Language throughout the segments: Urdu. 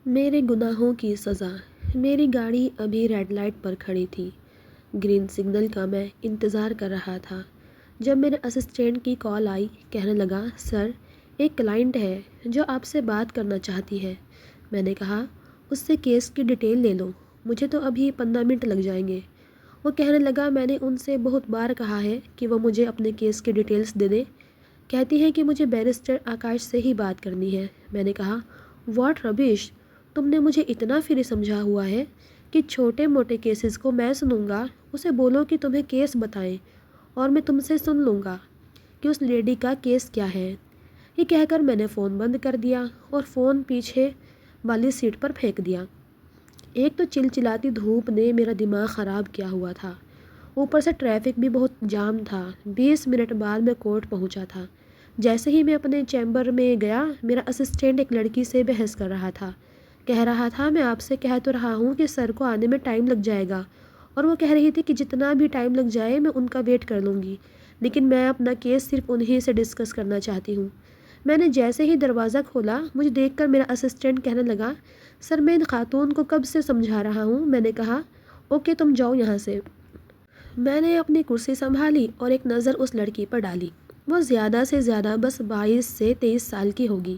میرے گناہوں کی سزا۔ میری گاڑی ابھی ریڈ لائٹ پر کھڑی تھی۔ گرین سگنل کا میں انتظار کر رہا تھا جب میرے اسسٹنٹ کی کال آئی۔ کہنے لگا، سر، ایک کلائنٹ ہے جو آپ سے بات کرنا چاہتی ہے۔ میں نے کہا، اس سے کیس کی ڈیٹیل لے لو، مجھے تو ابھی 15 منٹ لگ جائیں گے۔ وہ کہنے لگا، میں نے ان سے بہت بار کہا ہے کہ وہ مجھے اپنے کیس کی ڈیٹیلز دے دیں۔ کہتی ہیں کہ مجھے بیرسٹر آکاش سے ہی بات کرنی ہے۔ میں نے کہا، واٹ ربش! تم نے مجھے اتنا فری سمجھا ہوا ہے کہ چھوٹے موٹے کیسز کو میں سنوں گا۔ اسے بولو کہ تمہیں کیس بتائیں اور میں تم سے سن لوں گا کہ اس لیڈی کا کیس کیا ہے۔ یہ کہہ کر میں نے فون بند کر دیا اور فون پیچھے والی سیٹ پر پھینک دیا۔ ایک تو چلچلاتی دھوپ نے میرا دماغ خراب کیا ہوا تھا، اوپر سے ٹریفک بھی بہت جام تھا۔ 20 منٹ بعد میں کورٹ پہنچا تھا۔ جیسے ہی میں اپنے چیمبر میں گیا، میرا اسسٹنٹ ایک لڑکی سے بحث کر رہا تھا۔ کہہ رہا تھا، میں آپ سے کہہ تو رہا ہوں کہ سر کو آنے میں ٹائم لگ جائے گا، اور وہ کہہ رہی تھی کہ جتنا بھی ٹائم لگ جائے میں ان کا ویٹ کر لوں گی، لیکن میں اپنا کیس صرف انہی سے ڈسکس کرنا چاہتی ہوں۔ میں نے جیسے ہی دروازہ کھولا، مجھے دیکھ کر میرا اسسٹنٹ کہنے لگا، سر، میں ان خاتون کو کب سے سمجھا رہا ہوں۔ میں نے کہا، اوکے، تم جاؤ یہاں سے۔ میں نے اپنی کرسی سنبھالی اور ایک نظر اس لڑکی پر ڈالی۔ وہ زیادہ سے زیادہ بس 22 سے 23 سال کی ہوگی۔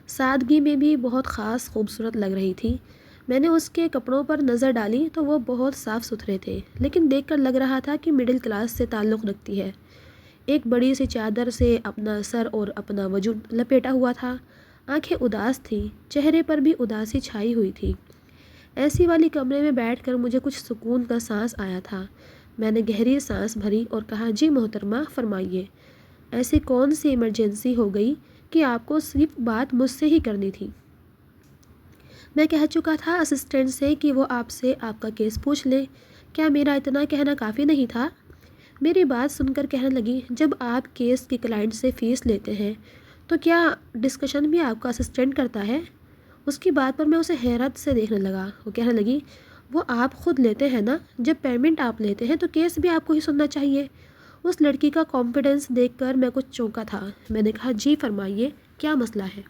سادگی میں بھی بہت خاص خوبصورت لگ رہی تھی۔ میں نے اس کے کپڑوں پر نظر ڈالی تو وہ بہت صاف ستھرے تھے، لیکن دیکھ کر لگ رہا تھا کہ مڈل کلاس سے تعلق رکھتی ہے۔ ایک بڑی سی چادر سے اپنا سر اور اپنا وجود لپیٹا ہوا تھا۔ آنکھیں اداس تھیں، چہرے پر بھی اداسی چھائی ہوئی تھی۔ ایسی والی کمرے میں بیٹھ کر مجھے کچھ سکون کا سانس آیا تھا۔ میں نے گہری سانس بھری اور کہا، جی محترمہ، فرمائیے، ایسی کون سی ایمرجنسی ہو گئی کہ آپ کو صرف بات مجھ سے ہی کرنی تھی؟ میں کہہ چکا تھا اسسٹنٹ سے کہ وہ آپ سے آپ کا کیس پوچھ لیں۔ کیا میرا اتنا کہنا کافی نہیں تھا؟ میری بات سن کر کہنے لگی، جب آپ کیس کی کلائنٹ سے فیس لیتے ہیں تو کیا ڈسکشن بھی آپ کا اسسٹنٹ کرتا ہے؟ اس کی بات پر میں اسے حیرت سے دیکھنے لگا۔ وہ کہنے لگی، وہ آپ خود لیتے ہیں نا؟ جب پیمنٹ آپ لیتے ہیں تو کیس بھی آپ کو ہی سننا چاہیے۔ اس لڑکی کا کانفیڈنس دیکھ کر میں کچھ چونکا تھا۔ میں نے کہا، جی فرمائیے، کیا مسئلہ ہے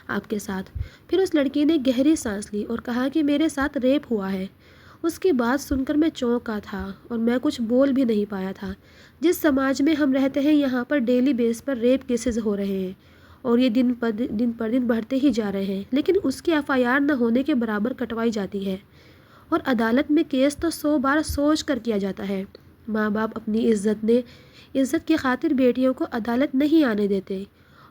آپ کے ساتھ؟ پھر اس لڑکی نے گہری سانس لی اور کہا کہ میرے ساتھ ریپ ہوا ہے۔ اس کی بات سن کر میں چونکا تھا اور میں کچھ بول بھی نہیں پایا تھا۔ جس سماج میں ہم رہتے ہیں، یہاں پر ڈیلی بیس پر ریپ کیسز ہو رہے ہیں اور یہ دن پر دن بڑھتے ہی جا رہے ہیں، لیکن اس کی FIR نہ ہونے کے برابر کٹوائی جاتی ہے، اور عدالت میں کیس تو 100 بار سوچ کر کیا جاتا ہے۔ ماں باپ اپنی عزت کی خاطر بیٹیوں کو عدالت نہیں آنے دیتے،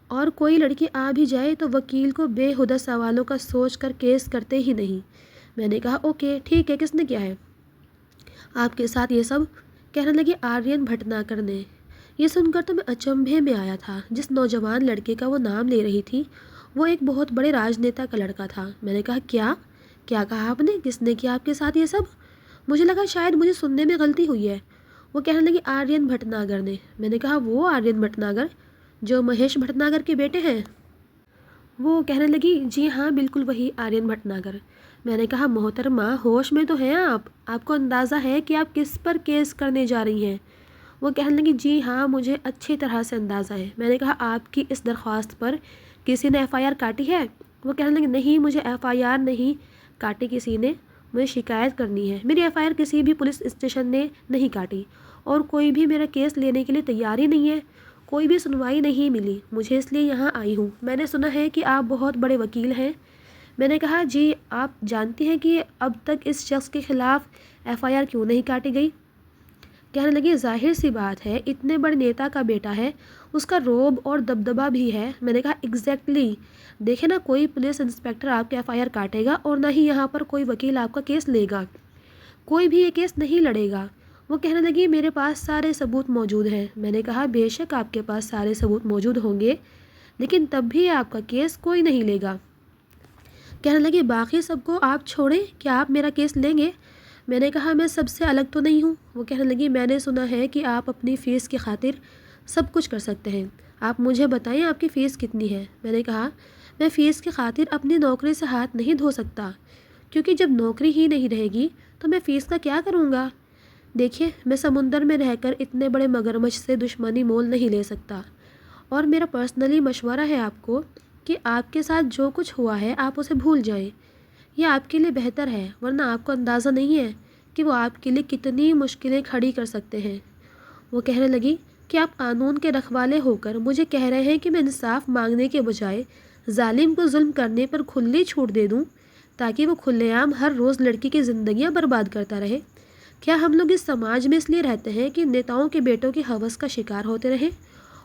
اور کوئی لڑکی آ بھی جائے تو وکیل کو بے ہودہ سوالوں کا سوچ کر کیس کرتے ہی نہیں۔ میں نے کہا، اوکے، ٹھیک ہے، کس نے کیا ہے آپ کے ساتھ یہ سب؟ کہنے لگی، آرین بھٹناگر نے۔ یہ سن کر تو میں اچنبھے میں آیا تھا۔ جس نوجوان لڑکے کا وہ نام لے رہی تھی، وہ ایک بہت بڑے راجنیتا کا لڑکا تھا۔ میں نے کہا، کیا کہا آپ نے؟ کس نے کیا آپ کے ساتھ یہ سب؟ مجھے لگا شاید مجھے سننے میں غلطی ہوئی ہے۔ وہ کہنے لگی، آرین بھٹناگر نے۔ میں نے کہا، وہ آرین بھٹناگر جو مہیش بھٹناگر کے بیٹے ہیں؟ وہ کہنے لگی، جی ہاں، بالکل وہی آرین بھٹناگر۔ میں نے کہا، محترمہ، ہوش میں تو ہیں آپ کو اندازہ ہے کہ آپ کس پر کیس کرنے جا رہی ہیں؟ وہ کہنے لگی، جی ہاں، مجھے اچھی طرح سے اندازہ ہے۔ میں نے کہا، آپ کی اس درخواست پر کسی نے FIR کاٹی ہے؟ وہ کہنے لگی، نہیں، مجھے FIR نہیں کاٹی کسی نے، مجھے شکایت کرنی ہے۔ میری FIR کسی بھی پولیس اسٹیشن نے نہیں کاٹی، اور کوئی بھی میرا کیس لینے کے لیے تیار ہی نہیں ہے۔ کوئی بھی سنوائی نہیں ملی، مجھے اس لیے یہاں آئی ہوں۔ میں نے سنا ہے کہ آپ بہت بڑے وکیل ہیں۔ میں نے کہا، جی، آپ جانتی ہیں کہ اب تک اس شخص کے خلاف FIR کیوں نہیں کاٹی گئی؟ کہنے لگی، ظاہر سی بات ہے، اتنے بڑے نیتا کا بیٹا ہے، اس کا روب اور دبدبہ بھی ہے۔ میں نے کہا، ایگزیکٹلی، دیکھیں نا، کوئی پولیس انسپکٹر آپ کے FIR کاٹے گا اور نہ ہی یہاں پر کوئی وکیل آپ کا کیس لے گا، کوئی بھی یہ کیس نہیں لڑے گا۔ وہ کہنے لگی، میرے پاس سارے ثبوت موجود ہیں۔ میں نے کہا، بے شک آپ کے پاس سارے ثبوت موجود ہوں گے، لیکن تب بھی آپ کا کیس کوئی نہیں لے گا۔ کہنے لگی، باقی سب کو آپ چھوڑیں، کیا آپ میرا کیس لیں گے؟ میں نے کہا، میں سب سے الگ تو نہیں ہوں۔ وہ کہنے لگی، میں نے سنا ہے کہ آپ اپنی فیس کی خاطر سب کچھ کر سکتے ہیں، آپ مجھے بتائیں آپ کی فیس کتنی ہے؟ میں نے کہا، میں فیس کی خاطر اپنی نوکری سے ہاتھ نہیں دھو سکتا، کیونکہ جب نوکری ہی نہیں رہے گی تو میں فیس کا کیا کروں گا؟ دیکھیے، میں سمندر میں رہ کر اتنے بڑے مگرمچھ سے دشمنی مول نہیں لے سکتا، اور میرا پرسنلی مشورہ ہے آپ کو کہ آپ کے ساتھ جو کچھ ہوا ہے آپ اسے بھول جائیں۔ یہ آپ کے لیے بہتر ہے، ورنہ آپ کو اندازہ نہیں ہے کہ وہ آپ کے لیے کتنی مشکلیں کھڑی کر سکتے ہیں۔ وہ کہنے لگی کہ آپ قانون کے رکھوالے ہو کر مجھے کہہ رہے ہیں کہ میں انصاف مانگنے کے بجائے ظالم کو ظلم کرنے پر کھلی چھوٹ دے دوں تاکہ وہ کھلے عام ہر روز لڑکی کی زندگیاں برباد کرتا رہے۔ کیا ہم لوگ اس سماج میں اس لیے رہتے ہیں کہ نیتاؤں کے بیٹوں کی ہوس کا شکار ہوتے رہیں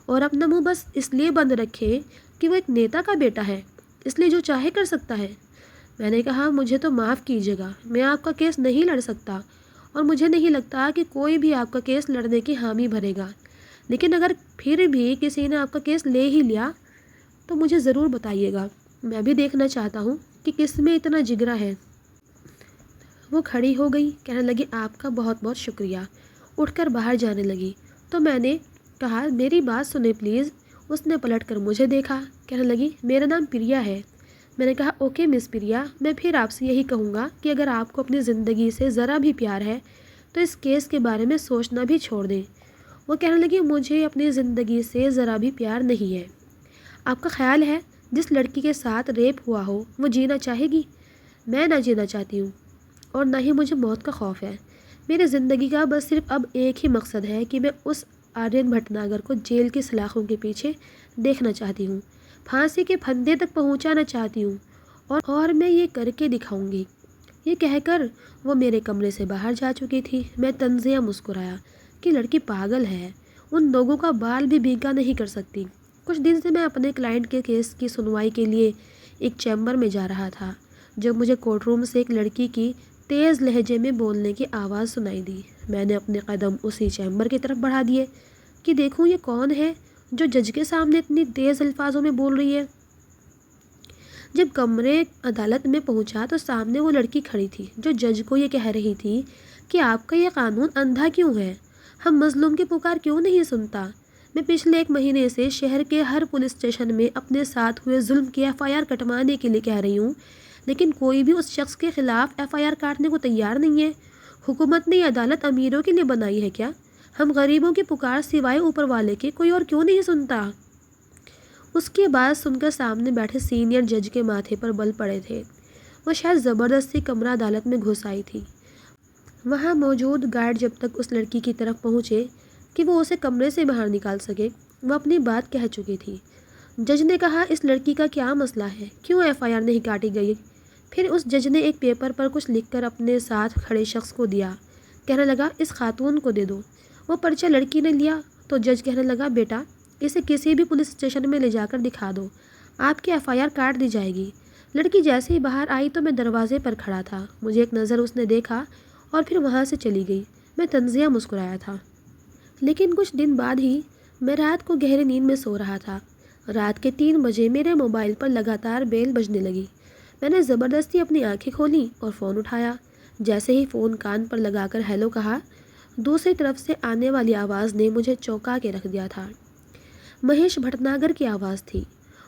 اور اپنا منہ بس اس لیے بند رکھیں کہ وہ ایک نیتا کا بیٹا ہے، اس لیے جو چاہے کر سکتا ہے؟ میں نے کہا مجھے تو معاف کیجیے گا، میں آپ کا کیس نہیں لڑ سکتا اور مجھے نہیں لگتا کہ کوئی بھی آپ کا کیس لڑنے کی حامی بھرے گا، لیکن اگر پھر بھی کسی نے آپ کا کیس لے ہی لیا تو مجھے ضرور بتائیے گا، میں بھی دیکھنا چاہتا ہوں کہ کس میں اتنا جگرا ہے۔ وہ کھڑی ہو گئی، کہنے لگی آپ کا بہت بہت شکریہ، اٹھ کر باہر جانے لگی تو میں نے کہا میری بات سنیں پلیز۔ اس نے پلٹ کر مجھے دیکھا، کہنے لگی میرا نام پریا ہے۔ میں نے کہا اوکے مس پریا، میں پھر آپ سے یہی کہوں گا کہ اگر آپ کو اپنی زندگی سے ذرا بھی پیار ہے تو اس کیس کے بارے میں سوچنا بھی چھوڑ دیں۔ وہ کہنے لگی مجھے اپنی زندگی سے ذرا بھی پیار نہیں ہے۔ آپ کا خیال ہے جس لڑکی کے ساتھ ریپ ہوا ہو وہ جینا چاہے گی؟ میں نہ جینا چاہتی ہوں اور نہ ہی مجھے موت کا خوف ہے۔ میری زندگی کا بس صرف اب ایک ہی مقصد ہے کہ میں اس آرین بھٹناگر کو جیل کی سلاخوں کے پیچھے دیکھنا چاہتی ہوں، پھانسی کے پھندے تک پہنچانا چاہتی ہوں اور میں یہ کر کے دکھاؤں گی۔ یہ کہہ کر وہ میرے کمرے سے باہر جا چکی تھی۔ میں طنزیہ مسکرایا کہ لڑکی پاگل ہے، ان لوگوں کا بال بھی بھیگا نہیں کر سکتی۔ کچھ دن سے میں اپنے کلائنٹ کے کیس کی سنوائی کے لیے ایک چیمبر میں جا رہا تھا جب مجھے کورٹ روم سے ایک لڑکی کی تیز لہجے میں بولنے کی آواز سنائی دی۔ میں نے اپنے قدم اسی چیمبر کی طرف بڑھا دیے کہ دیکھوں یہ کون ہے جو جج کے سامنے اتنی تیز الفاظوں میں بول رہی ہے۔ جب کمرے عدالت میں پہنچا تو سامنے وہ لڑکی کھڑی تھی جو جج کو یہ کہہ رہی تھی کہ آپ کا یہ قانون اندھا کیوں ہے، ہم مظلوم کی پکار کیوں نہیں سنتا؟ میں پچھلے 1 مہینے سے شہر کے ہر پولیس اسٹیشن میں اپنے ساتھ ہوئے ظلم کی FIR کٹوانے کے لیے کہہ رہی ہوں، لیکن کوئی بھی اس شخص کے خلاف FIR کاٹنے کو تیار نہیں ہے۔ حکومت نے یہ عدالت امیروں کے لیے بنائی ہے کیا؟ ہم غریبوں کی پکار سوائے اوپر والے کے کوئی اور کیوں نہیں سنتا؟ اس کی بات سن کر سامنے بیٹھے سینئر جج کے ماتھے پر بل پڑے تھے۔ وہ شاید زبردستی کمرہ عدالت میں گھس آئی تھی۔ وہاں موجود گارڈ جب تک اس لڑکی کی طرف پہنچے کہ وہ اسے کمرے سے باہر نکال سکے، وہ اپنی بات کہہ چکی تھی۔ جج نے کہا اس لڑکی کا کیا مسئلہ ہے، کیوں FIR نہیں کاٹی گئی؟ پھر اس جج نے ایک پیپر پر کچھ لکھ کر اپنے ساتھ کھڑے شخص کو دیا، کہنے لگا اس خاتون کو دے دو۔ وہ پرچہ لڑکی نے لیا تو جج کہنے لگا بیٹا اسے کسی بھی پولیس اسٹیشن میں لے جا کر دکھا دو، آپ کی FIR کاٹ دی جائے گی۔ لڑکی جیسے ہی باہر آئی تو میں دروازے پر کھڑا تھا، مجھے ایک نظر اس نے دیکھا اور پھر وہاں سے چلی گئی۔ میں طنزیہ مسکرایا تھا، لیکن کچھ دن بعد ہی میں رات کو گہری نیند میں سو رہا تھا۔ رات کے 3 بجے میرے موبائل پر لگاتار بیل بجنے لگی۔ میں نے زبردستی اپنی آنکھیں کھولیں اور فون اٹھایا۔ جیسے ہی فون کان پر لگا کر ہیلو کہا، دوسری طرف سے آنے والی آواز نے مجھے چونکا کے رکھ دیا تھا۔ مہیش بھٹناگر کی آواز تھی۔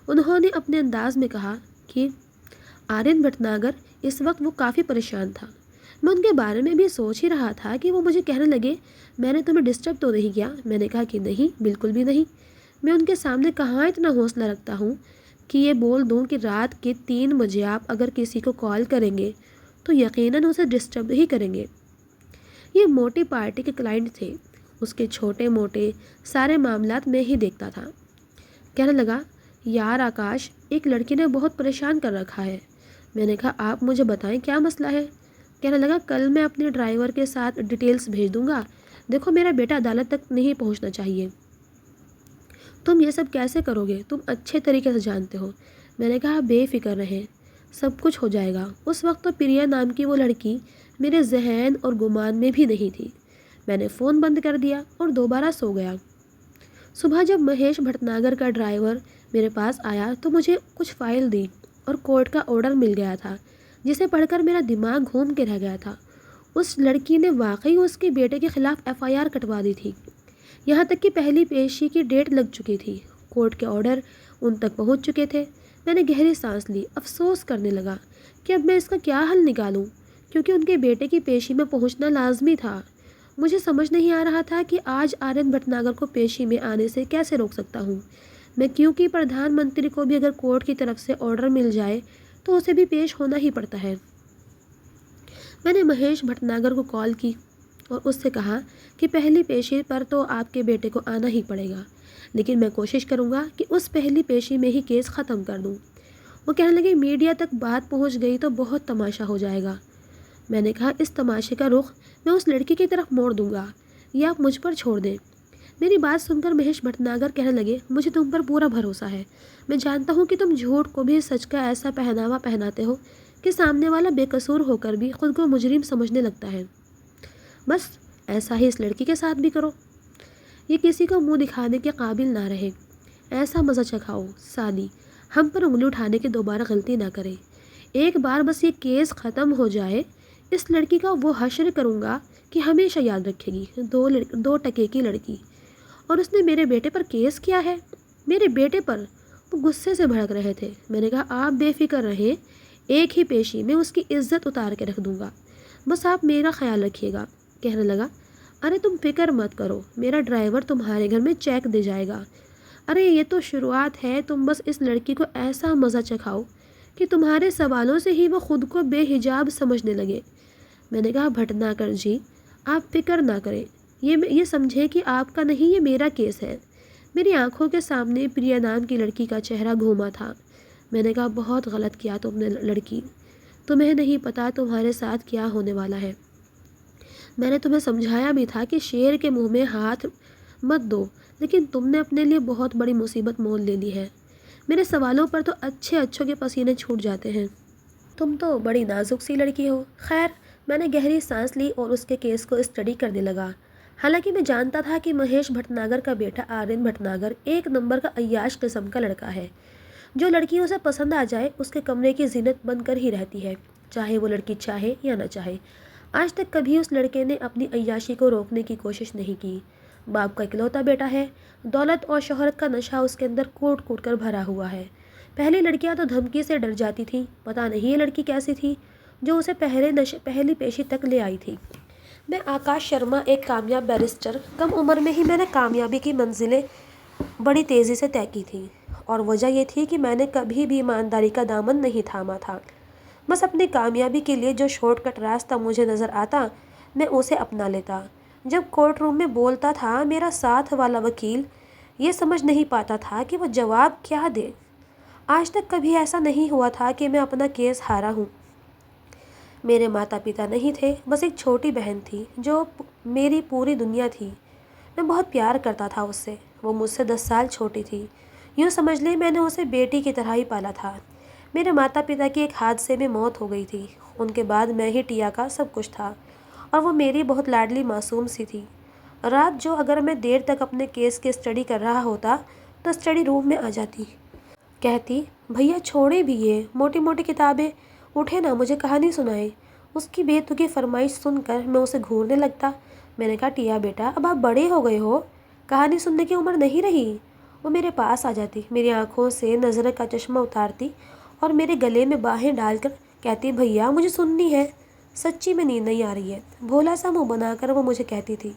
انہوں نے اپنے انداز میں کہا کہ آرین بھٹناگر اس وقت وہ کافی پریشان تھا۔ میں ان کے بارے میں بھی سوچ ہی رہا تھا کہ وہ مجھے کہنے لگے میں نے تمہیں ڈسٹرب تو نہیں کیا؟ میں نے کہا کہ نہیں، بالکل بھی نہیں۔ میں ان کے سامنے کہاں اتنا حوصلہ رکھتا ہوں کہ یہ بول دوں کہ رات کے 3 بجے آپ اگر کسی کو کال کریں گے تو یقیناً اسے ڈسٹرب ہی کریں گے۔ یہ موٹی پارٹی کے کلائنٹ تھے، اس کے چھوٹے موٹے سارے معاملات میں ہی دیکھتا تھا۔ کہنے لگا یار آکاش، ایک لڑکی نے بہت پریشان کر رکھا ہے۔ میں نے کہا آپ مجھے بتائیں کیا مسئلہ ہے؟ کہنے لگا کل میں اپنے ڈرائیور کے ساتھ ڈیٹیلز بھیج دوں گا، دیکھو میرا بیٹا عدالت تک نہیں پہنچنا چاہیے۔ تم یہ سب کیسے کرو گے؟ تم اچھے طریقے سے جانتے ہو۔ میں نے کہا بے فکر رہیں، سب کچھ ہو جائے گا۔ اس وقت تو پریا نام کی وہ لڑکی میرے ذہن اور گمان میں بھی نہیں تھی۔ میں نے فون بند کر دیا اور دوبارہ سو گیا۔ صبح جب مہیش بھٹناگر کا ڈرائیور میرے پاس آیا تو مجھے کچھ فائل دی اور کورٹ کا آرڈر مل گیا تھا جسے پڑھ کر میرا دماغ گھوم کے رہ گیا تھا۔ اس لڑکی نے واقعی اس کے بیٹے کے خلاف FIR کٹوا دی تھی، یہاں تک کہ پہلی پیشی کی ڈیٹ لگ چکی تھی۔ کورٹ کے آرڈر ان تک پہنچ چکے تھے۔ میں نے گہری سانس لی، افسوس کرنے لگا کہ اب میں اس کا کیا حل نکالوں، کیونکہ ان کے بیٹے کی پیشی میں پہنچنا لازمی تھا۔ مجھے سمجھ نہیں آ رہا تھا کہ آج آرین بھٹناگر کو پیشی میں آنے سے کیسے روک سکتا ہوں میں، کیونکہ پردھان منتری کو بھی اگر کورٹ کی طرف سے آرڈر مل جائے تو اسے بھی پیش ہونا ہی پڑتا ہے۔ میں نے مہیش بھٹناگر کو کال کی اور اس سے کہا کہ پہلی پیشی پر تو آپ کے بیٹے کو آنا ہی پڑے گا، لیکن میں کوشش کروں گا کہ اس پہلی پیشی میں ہی کیس ختم کر دوں۔ وہ کہنے لگے میڈیا تک بات پہنچ گئی تو بہت تماشا ہو جائے گا۔ میں نے کہا اس تماشے کا رخ میں اس لڑکی کی طرف موڑ دوں گا، یہ آپ مجھ پر چھوڑ دیں۔ میری بات سن کر مہیش بھٹناگر کہنے لگے مجھے تم پر پورا بھروسہ ہے، میں جانتا ہوں کہ تم جھوٹ کو بھی سچ کا ایسا پہناوا پہناتے ہو کہ سامنے والا بے قصور ہو کر بھی خود کو مجرم سمجھنے لگتا ہے۔ بس ایسا ہی اس لڑکی کے ساتھ بھی کرو، یہ کسی کو منہ دکھانے کے قابل نہ رہے، ایسا مزہ چکھاؤ سادی، ہم پر انگلی اٹھانے کی دوبارہ غلطی نہ کرے۔ ایک بار بس یہ کیس ختم ہو جائے، اس لڑکی کا وہ حشر کروں گا کہ ہمیشہ یاد رکھے گی، دو ٹکے کی لڑکی، اور اس نے میرے بیٹے پر کیس کیا ہے، میرے بیٹے پر۔ وہ غصے سے بھڑک رہے تھے۔ میں نے کہا آپ بے فکر رہیں، ایک ہی پیشی میں اس کی عزت اتار کے رکھ دوں گا، بس آپ میرا خیال رکھیے گا۔ کہنے لگا ارے تم فکر مت کرو، میرا ڈرائیور تمہارے گھر میں چیک دے جائے گا، ارے یہ تو شروعات ہے، تم بس اس لڑکی کو ایسا مزہ چکھاؤ کہ تمہارے سوالوں سے ہی وہ خود کو بے حجاب سمجھنے لگے۔ میں نے کہا بھٹناگر جی آپ فکر نہ کریں، یہ سمجھے کہ آپ کا نہیں، یہ میرا کیس ہے۔ میری آنکھوں کے سامنے پریا نام کی لڑکی کا چہرہ گھوما تھا۔ میں نے کہا بہت غلط کیا تم نے لڑکی، تمہیں نہیں پتا تمہارے ساتھ کیا ہونے والا ہے۔ میں نے تمہیں سمجھایا بھی تھا کہ شیر کے منہ میں ہاتھ مت دو، لیکن تم نے اپنے لیے بہت بڑی مصیبت مول لے لی ہے۔ میرے سوالوں پر تو اچھوں کے پسینے چھوٹ جاتے ہیں، تم تو بڑی نازک سی لڑکی ہو۔ خیر، میں نے گہری سانس لی اور اس کے کیس کو اسٹڈی کرنے لگا۔ حالانکہ میں جانتا تھا کہ مہیش بھٹناگر کا بیٹا آرین بھٹناگر ایک نمبر کا عیاش قسم کا لڑکا ہے، جو لڑکی اسے پسند آ جائے اس کے کمرے کی زینت بن کر ہی رہتی ہے، چاہے وہ لڑکی چاہے یا نہ چاہے۔ آج تک کبھی اس لڑکے نے اپنی عیاشی کو روکنے کی کوشش نہیں کی۔ باپ کا اکلوتا بیٹا ہے، دولت اور شہرت کا نشہ اس کے اندر کوٹ کوٹ کر بھرا ہوا ہے۔ پہلی لڑکیاں تو دھمکی سے ڈر جاتی تھیں، پتہ نہیں یہ لڑکی کیسی تھی جو اسے پہلی پیشی تک لے آئی تھی۔ میں آکاش شرما، ایک کامیاب بیرسٹر، کم عمر میں ہی میں نے کامیابی کی منزلیں بڑی تیزی سے طے کی تھیں، اور وجہ یہ تھی کہ میں نے کبھی بھی ایمانداری کا دامن نہیں تھاما تھا۔ بس اپنی کامیابی کے لیے جو شارٹ کٹ راستہ مجھے نظر آتا میں اسے اپنا لیتا۔ جب کورٹ روم میں بولتا تھا میرا ساتھ والا وکیل یہ سمجھ نہیں پاتا تھا کہ وہ جواب کیا دے۔ آج تک کبھی ایسا نہیں ہوا تھا کہ میں اپنا کیس ہارا ہوں۔ میرے ماتا پتا نہیں تھے، بس ایک چھوٹی بہن تھی جو میری پوری دنیا تھی۔ میں بہت پیار کرتا تھا اس سے، وہ مجھ سے 10 سال چھوٹی تھی، یوں سمجھ لیں میں نے اسے بیٹی کی طرح ہی پالا تھا۔ میرے ماتا پتا کی ایک حادثے میں موت ہو گئی تھی، ان کے بعد میں ہی ٹیا کا سب کچھ تھا، اور وہ میری بہت لاڈلی معصوم سی تھی۔ رات جو اگر میں دیر تک اپنے کیس کی اسٹڈی کر رہا ہوتا تو اسٹڈی روم میں آ جاتی، کہتی بھیا چھوڑیں بھی یہ موٹی موٹی کتابیں، اٹھے نا مجھے کہانی سنائیں۔ اس کی بے تکی فرمائش سن کر میں اسے گھورنے لگتا۔ میں نے کہا ٹیا بیٹا اب آپ بڑے ہو گئے ہو، کہانی سننے کی عمر نہیں رہی۔ وہ میرے پاس آ جاتی، میری آنکھوں سے نظر کا چشمہ اتارتی اور میرے گلے میں باہیں ڈال کر کہتی بھیا مجھے سننی ہے، سچی میں نیند نہیں آ رہی ہے۔ بھولا سا منہ بنا کر وہ مجھے کہتی تھی۔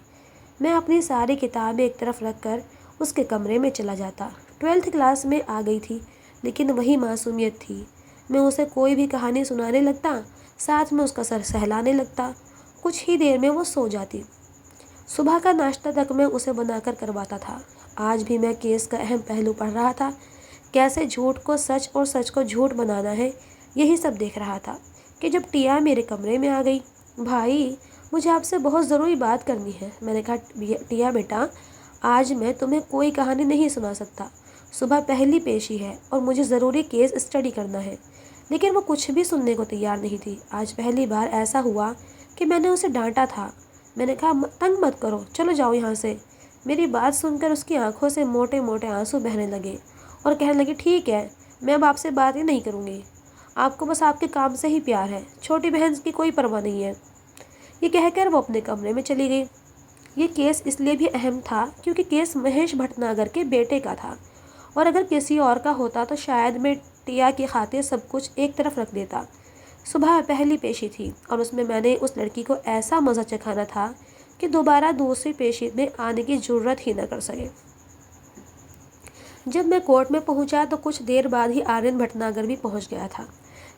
میں اپنی ساری کتابیں ایک طرف رکھ کر اس کے کمرے میں چلا جاتا۔ 12ویں کلاس میں آ گئی تھی، لیکن وہی معصومیت تھی۔ میں اسے کوئی بھی کہانی سنانے لگتا، ساتھ میں اس کا سر سہلانے لگتا، کچھ ہی دیر میں وہ سو جاتی۔ صبح کا ناشتہ تک میں اسے بنا کر کرواتا تھا۔ آج بھی میں کیس کا اہم پہلو پڑھ رہا تھا، کیسے جھوٹ کو سچ اور سچ کو جھوٹ بنانا ہے، یہی سب دیکھ رہا تھا کہ جب ٹیا میرے کمرے میں آ گئی۔ بھائی مجھے آپ سے بہت ضروری بات کرنی ہے۔ میں نے کہا ٹیا بیٹا آج میں تمہیں کوئی کہانی نہیں سنا سکتا، صبح پہلی پیشی ہے اور مجھے ضروری کیس اسٹڈی کرنا ہے۔ لیکن وہ کچھ بھی سننے کو تیار نہیں تھی۔ آج پہلی بار ایسا ہوا کہ میں نے اسے ڈانٹا تھا۔ میں نے کہا تنگ مت کرو، چلو جاؤ یہاں سے۔ میری بات سن کر اس کی آنکھوں سے موٹے موٹے آنسو بہنے لگے اور کہنے لگی ٹھیک ہے میں اب آپ سے بات ہی نہیں کروں گی، آپ کو بس آپ کے کام سے ہی پیار ہے، چھوٹی بہن کی کوئی پرواہ نہیں ہے۔ یہ کہہ کر وہ اپنے کمرے میں چلی گئی۔ یہ کیس اس لیے بھی اہم تھا کیونکہ کیس مہیش بھٹناگر کے بیٹے کا تھا، اور اگر کسی اور کا ہوتا تو شاید میں ٹیا کی خاطر سب کچھ ایک طرف رکھ دیتا۔ صبح پہلی پیشی تھی اور اس میں نے اس لڑکی کو ایسا مزہ چکھانا تھا کہ دوبارہ دوسری پیشی میں آنے کی جرت ہی نہ کر سکے۔ جب میں کورٹ میں پہنچا تو کچھ دیر بعد ہی آرین بھٹناگر بھی پہنچ گیا تھا۔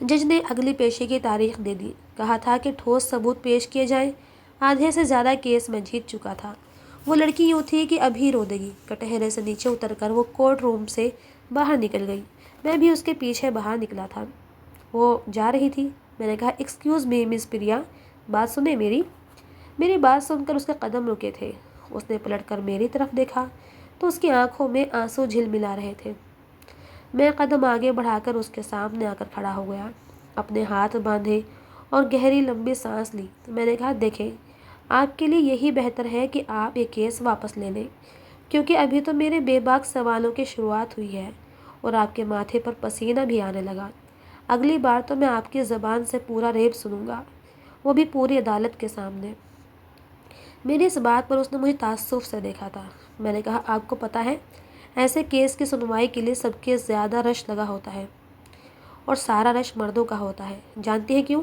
جج نے اگلی پیشی کی تاریخ دے دی۔ کہا تھا کہ ٹھوس ثبوت پیش کیے جائیں۔ آدھے سے زیادہ کیس میں جیت چکا تھا۔ وہ لڑکی یوں تھی کہ ابھی رو دے گی۔ کٹہرے سے نیچے اتر کر وہ کورٹ روم سے باہر نکل گئی۔ میں بھی اس کے پیچھے باہر نکلا تھا۔ وہ جا رہی تھی۔ میں نے کہا، ایکسکیوز می مس پریا، بات سنیں میری۔ میری بات سن کر اس کے قدم رکے تھے۔ اس نے پلٹ کر میری طرف دیکھا تو اس کی آنکھوں میں آنسو جھلملا رہے تھے۔ میں قدم آگے بڑھا کر اس کے سامنے آ کر کھڑا ہو گیا، اپنے ہاتھ باندھے اور گہری لمبی سانس لی۔ میں نے کہا، دیکھیں، آپ کے لیے یہی بہتر ہے کہ آپ یہ کیس واپس لے لیں، کیونکہ ابھی تو میرے بے باک سوالوں کی شروعات ہوئی ہے اور آپ کے ماتھے پر پسینہ بھی آنے لگا۔ اگلی بار تو میں آپ کی زبان سے پورا ریپ سنوں گا، وہ بھی پوری عدالت کے سامنے۔ میری اس بات پر اس نے مجھے تعصب سے دیکھا تھا۔ میں نے کہا، آپ کو پتہ ہے، ایسے کیس کی سنوائی کے لیے سب کے زیادہ رش لگا ہوتا ہے اور سارا رش مردوں کا ہوتا ہے۔ جانتی ہیں کیوں؟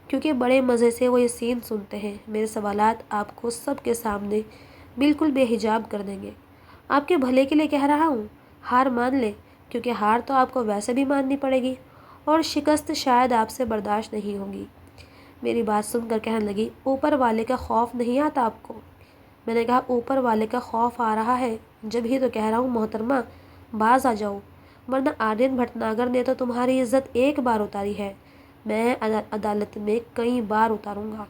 کیونکہ بڑے مزے سے وہ یہ سین سنتے ہیں۔ میرے سوالات آپ کو سب کے سامنے بالکل بے حجاب کر دیں گے۔ آپ کے بھلے کے لیے کہہ رہا ہوں، ہار مان لیں، کیونکہ ہار تو آپ کو ویسے بھی ماننی پڑے گی اور شکست شاید آپ سے برداشت نہیں ہوگی۔ میری بات سن کر کہنے لگی، اوپر والے کا خوف نہیں آتا آپ کو؟ میں نے کہا، اوپر والے کا خوف آ رہا ہے، جب ہی تو کہہ رہا ہوں محترمہ، باز آ جاؤ، ورنہ آرین بھٹناگر نے تو تمہاری عزت ایک بار اتاری ہے، میں عدالت میں کئی بار اتاروں گا،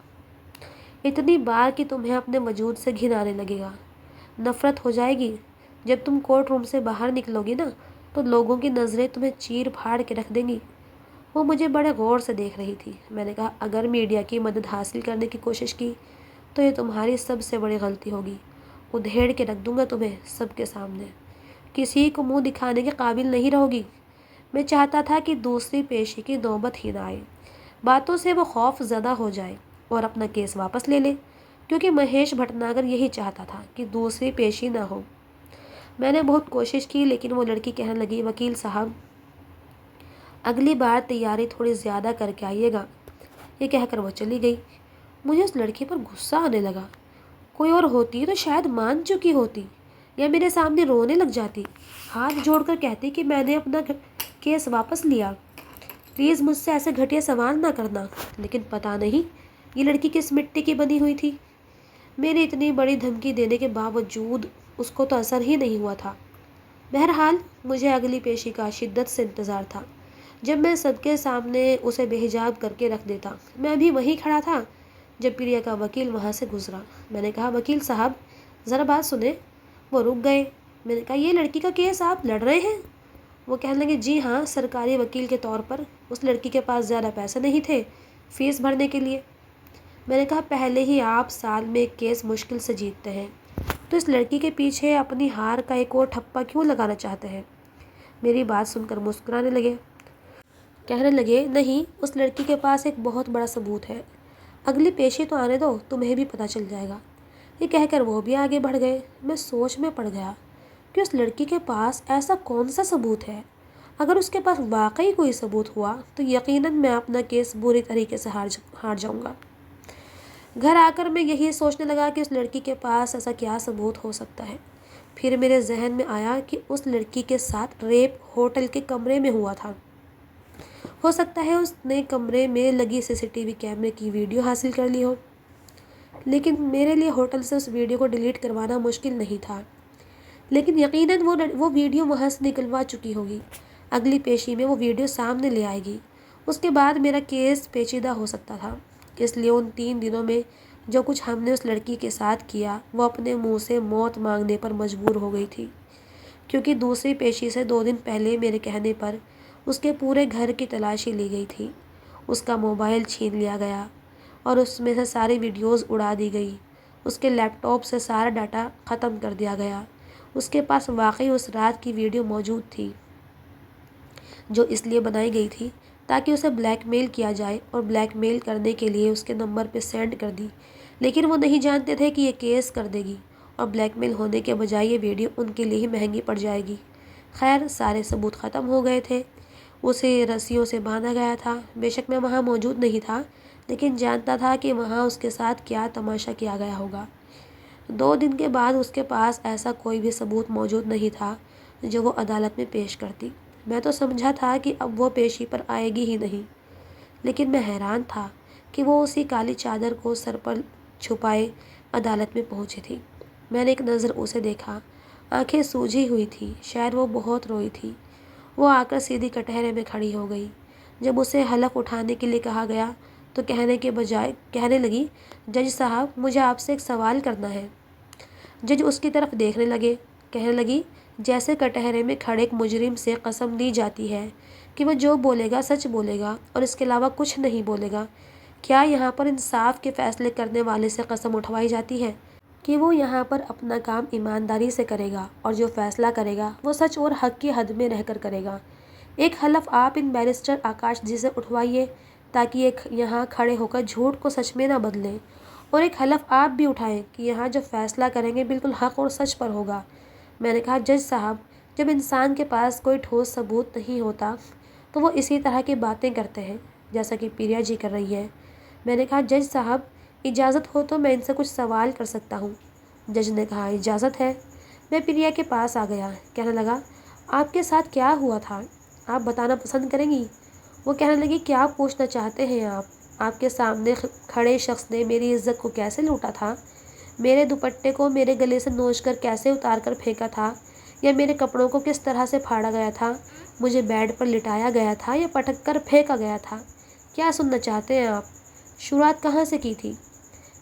اتنی بار کہ تمہیں اپنے وجود سے گھن آنے لگے گا، نفرت ہو جائے گی۔ جب تم کورٹ روم سے باہر نکلو گی نا تو لوگوں کی نظریں تمہیں چیر پھاڑ کے رکھ دیں گی۔ وہ مجھے بڑے غور سے دیکھ رہی تھی۔ میں نے کہا، اگر میڈیا کی مدد حاصل کرنے کی کوشش کی تو یہ تمہاری سب سے بڑی غلطی ہوگی۔ ادھیڑ کے رکھ دوں گا تمہیں سب کے سامنے، کسی کو منہ دکھانے کے قابل نہیں رہو گی۔ میں چاہتا تھا کہ دوسری پیشی کی نوبت ہی نہ آئے، باتوں سے وہ خوف زدہ ہو جائے اور اپنا کیس واپس لے لے، کیونکہ مہیش بھٹناگر یہی چاہتا تھا کہ دوسری پیشی نہ ہو۔ میں نے بہت کوشش کی، لیکن وہ لڑکی کہنے لگی، وکیل صاحب، اگلی بار تیاری تھوڑی زیادہ کر کے آئیے گا۔ یہ کہہ کر وہ چلی گئی۔ مجھے اس لڑکی پر غصہ آنے لگا۔ کوئی اور ہوتی تو شاید مان چکی ہوتی یا میرے سامنے رونے لگ جاتی، ہاتھ جوڑ کر کہتی کہ میں نے اپنا کیس واپس لیا، پلیز مجھ سے ایسے گھٹیا سوال نہ کرنا۔ لیکن پتہ نہیں یہ لڑکی کس مٹی کی بنی ہوئی تھی۔ میری اتنی بڑی دھمکی دینے کے باوجود اس کو تو اثر ہی نہیں ہوا تھا۔ بہرحال مجھے اگلی پیشی کا شدت سے انتظار تھا، جب میں سب کے سامنے اسے بے حجاب کر کے رکھ دیتا۔ میں ابھی وہیں کھڑا تھا جب پریا کا وکیل وہاں سے گزرا۔ میں نے کہا، وکیل صاحب ذرا بات سنیں۔ وہ رک گئے۔ میں نے کہا، یہ لڑکی کا کیس آپ لڑ رہے ہیں؟ وہ کہنے لگے، جی ہاں، سرکاری وکیل کے طور پر۔ اس لڑکی کے پاس زیادہ پیسے نہیں تھے فیس بھرنے کے لیے۔ میں نے کہا، پہلے ہی آپ سال میں ایک کیس مشکل سے جیتتے ہیں، تو اس لڑکی کے پیچھے اپنی ہار کا ایک اور ٹھپا کیوں لگانا چاہتے ہیں؟ میری بات سن کر مسکرانے لگے، کہنے لگے، نہیں، اس لڑکی کے پاس ایک بہت بڑا ثبوت ہے، اگلی پیشی تو آنے دو، تمہیں بھی پتہ چل جائے گا۔ یہ کہہ کر وہ بھی آگے بڑھ گئے۔ میں سوچ میں پڑ گیا کہ اس لڑکی کے پاس ایسا کون سا ثبوت ہے؟ اگر اس کے پاس واقعی کوئی ثبوت ہوا تو یقیناً میں اپنا کیس بری طریقے سے ہار جاؤں گا۔ گھر آ کر میں یہی سوچنے لگا کہ اس لڑکی کے پاس ایسا کیا ثبوت ہو سکتا ہے۔ پھر میرے ذہن میں آیا کہ اس لڑکی کے ساتھ ریپ ہوٹل کے کمرے میں ہوا تھا۔ ہو سکتا ہے اس نے کمرے میں لگی CCTV کیمرے کی ویڈیو حاصل کر لی ہو، لیکن میرے لیے ہوٹل سے اس ویڈیو کو ڈیلیٹ کروانا مشکل نہیں تھا۔ لیکن یقیناً وہ ویڈیو وہاں سے نکلوا چکی ہوگی۔ اگلی پیشی میں وہ ویڈیو سامنے لے آئے گی، اس کے بعد میرا کیس پیچیدہ ہو سکتا تھا۔ اس لیے ان 3 دنوں میں جو کچھ ہم نے اس لڑکی کے ساتھ کیا، وہ اپنے منہ سے موت مانگنے پر مجبور ہو گئی تھی، کیونکہ دوسری پیشی سے 2 دن پہلے میرے کہنے پر اس کے پورے گھر کی تلاشی لی گئی تھی۔ اس کا موبائل چھین لیا گیا اور اس میں سے ساری ویڈیوز اڑا دی گئی۔ اس کے لیپ ٹاپ سے سارا ڈاٹا ختم کر دیا گیا۔ اس کے پاس واقعی اس رات کی ویڈیو موجود تھی، جو اس لیے بنائی گئی تھی تاکہ اسے بلیک میل کیا جائے، اور بلیک میل کرنے کے لیے اس کے نمبر پہ سینڈ کر دی۔ لیکن وہ نہیں جانتے تھے کہ یہ کیس کر دے گی اور بلیک میل ہونے کے بجائے یہ ویڈیو ان کے لیے ہی مہنگی پڑ جائے گی۔ خیر، سارے ثبوت ختم ہو گئے تھے۔ اسے رسیوں سے باندھا گیا تھا۔ بے شک میں وہاں موجود نہیں تھا، لیکن جانتا تھا کہ وہاں اس کے ساتھ کیا تماشا کیا گیا ہوگا۔ 2 دن کے بعد اس کے پاس ایسا کوئی بھی ثبوت موجود نہیں تھا جو وہ عدالت میں پیش کرتی۔ میں تو سمجھا تھا کہ اب وہ پیشی پر آئے گی ہی نہیں۔ لیکن میں حیران تھا کہ وہ اسی کالی چادر کو سر پر چھپائے عدالت میں پہنچی تھی۔ میں نے ایک نظر اسے دیکھا، آنکھیں سوجھی ہوئی تھی، شاید وہ بہت روئی تھی۔ وہ آ کر سیدھی کٹہرے میں کھڑی ہو گئی۔ جب اسے حلف اٹھانے کے لیے کہا گیا تو کہنے کے بجائے کہنے لگی، جج صاحب مجھے آپ سے ایک سوال کرنا ہے۔ جج اس کی طرف دیکھنے لگے، کہنے لگی، جیسے کٹہرے میں کھڑے ایک مجرم سے قسم لی جاتی ہے کہ وہ جو بولے گا سچ بولے گا اور اس کے علاوہ کچھ نہیں بولے گا، کیا یہاں پر انصاف کے فیصلے کرنے والے سے قسم اٹھوائی جاتی ہے کہ وہ یہاں پر اپنا کام ایمانداری سے کرے گا اور جو فیصلہ کرے گا وہ سچ اور حق کی حد میں رہ کر کرے گا؟ ایک حلف آپ ان بیرسٹر آکاش جی سے اٹھوائیے تاکہ ایک یہاں کھڑے ہو کر جھوٹ کو سچ میں نہ بدلیں، اور ایک حلف آپ بھی اٹھائیں کہ یہاں جو فیصلہ کریں گے بالکل حق اور سچ پر ہوگا۔ میں نے کہا، جج صاحب جب انسان کے پاس کوئی ٹھوس ثبوت نہیں ہوتا تو وہ اسی طرح کی باتیں کرتے ہیں جیسا کہ پریا جی کر رہی ہے۔ میں نے کہا، جج صاحب اجازت ہو تو میں ان سے کچھ سوال کر سکتا ہوں؟ جج نے کہا، اجازت ہے۔ میں پریا کے پاس آ گیا، کہنے لگا، آپ کے ساتھ کیا ہوا تھا؟ آپ بتانا پسند کریں گی؟ وہ کہنے لگی، کیا پوچھنا چاہتے ہیں آپ کے سامنے کھڑے شخص نے میری عزت کو کیسے لوٹا تھا؟ میرے دوپٹے کو میرے گلے سے نوچ کر کیسے اتار کر پھینکا تھا؟ یا میرے کپڑوں کو کس طرح سے پھاڑا گیا تھا؟ مجھے بیڈ پر لٹایا گیا تھا یا پٹک کر پھینکا گیا تھا؟ کیا سننا چاہتے ہیں آپ؟ شروعات کہاں سے کی تھی؟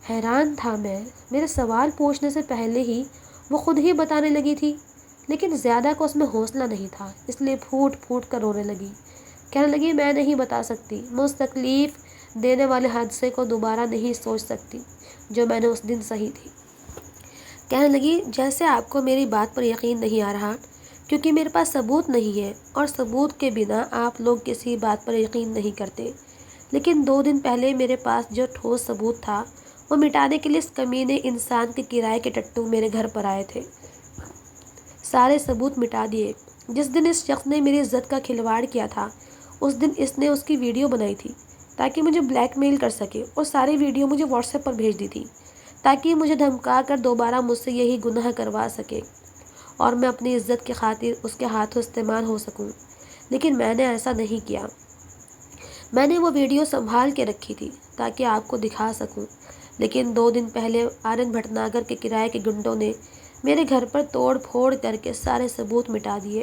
حیران تھا میں، میرے سوال پوچھنے سے پہلے ہی وہ خود ہی بتانے لگی تھی، لیکن زیادہ کو اس میں حوصلہ نہیں تھا، اس لیے پھوٹ پھوٹ کر رونے لگی۔ کہنے لگی، میں نہیں بتا سکتی، میں اس تکلیف دینے والے حادثے کو دوبارہ نہیں سوچ سکتی جو میں نے اس دن سہی تھی۔ کہنے لگی، جیسے آپ کو میری بات پر یقین نہیں آ رہا کیونکہ میرے پاس ثبوت نہیں ہے، اور ثبوت کے بنا آپ لوگ کسی بات پر یقین نہیں کرتے، لیکن 2 دن پہلے میرے پاس جو ٹھوس ثبوت تھا وہ مٹانے کے لیے اس کمینے انسان کے کرائے کے ٹٹو میرے گھر پر آئے تھے۔ سارے ثبوت مٹا دیے۔ جس دن اس شخص نے میری عزت کا کھلواڑ کیا تھا اس دن اس نے اس کی ویڈیو بنائی تھی تاکہ مجھے بلیک میل کر سکے، اور ساری ویڈیو مجھے واٹس ایپ پر بھیج دی تھی تاکہ مجھے دھمکا کر دوبارہ مجھ سے یہی گناہ کروا سکے اور میں اپنی عزت کی خاطر اس کے ہاتھوں استعمال ہو سکوں، لیکن میں نے ایسا نہیں کیا۔ میں نے وہ ویڈیو سنبھال کے رکھی تھی تاکہ آپ کو دکھا سکوں، لیکن 2 دن پہلے آرین بھٹناگر کے کرائے کے گنڈوں نے میرے گھر پر توڑ پھوڑ کر کے سارے ثبوت مٹا دیے۔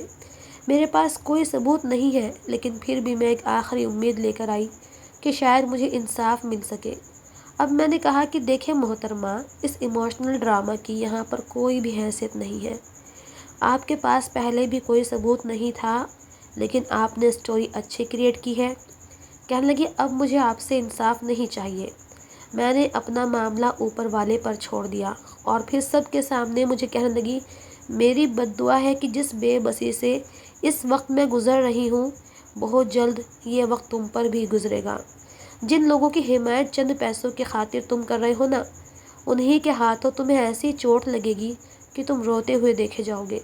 میرے پاس کوئی ثبوت نہیں ہے، لیکن پھر بھی میں ایک آخری امید لے کر آئی کہ شاید مجھے انصاف مل سکے۔ اب میں نے کہا کہ دیکھیں محترمہ، اس ایموشنل ڈرامہ کی یہاں پر کوئی بھی حیثیت نہیں ہے۔ آپ کے پاس پہلے بھی کوئی ثبوت نہیں تھا، لیکن آپ نے اسٹوری اچھی کریٹ کی ہے۔ کہنے لگی، اب مجھے آپ سے انصاف نہیں چاہیے۔ میں نے اپنا معاملہ اوپر والے پر چھوڑ دیا اور پھر سب کے سامنے مجھے کہنے لگی، میری بد دعا ہے کہ جس بے بسی سے اس وقت میں گزر رہی ہوں، بہت جلد یہ وقت تم پر بھی گزرے گا۔ جن لوگوں کی حمایت چند پیسوں کی خاطر تم کر رہے ہو نا، انہی کے ہاتھوں تمہیں ایسی چوٹ لگے گی کہ تم روتے ہوئے دیکھے جاؤ گے۔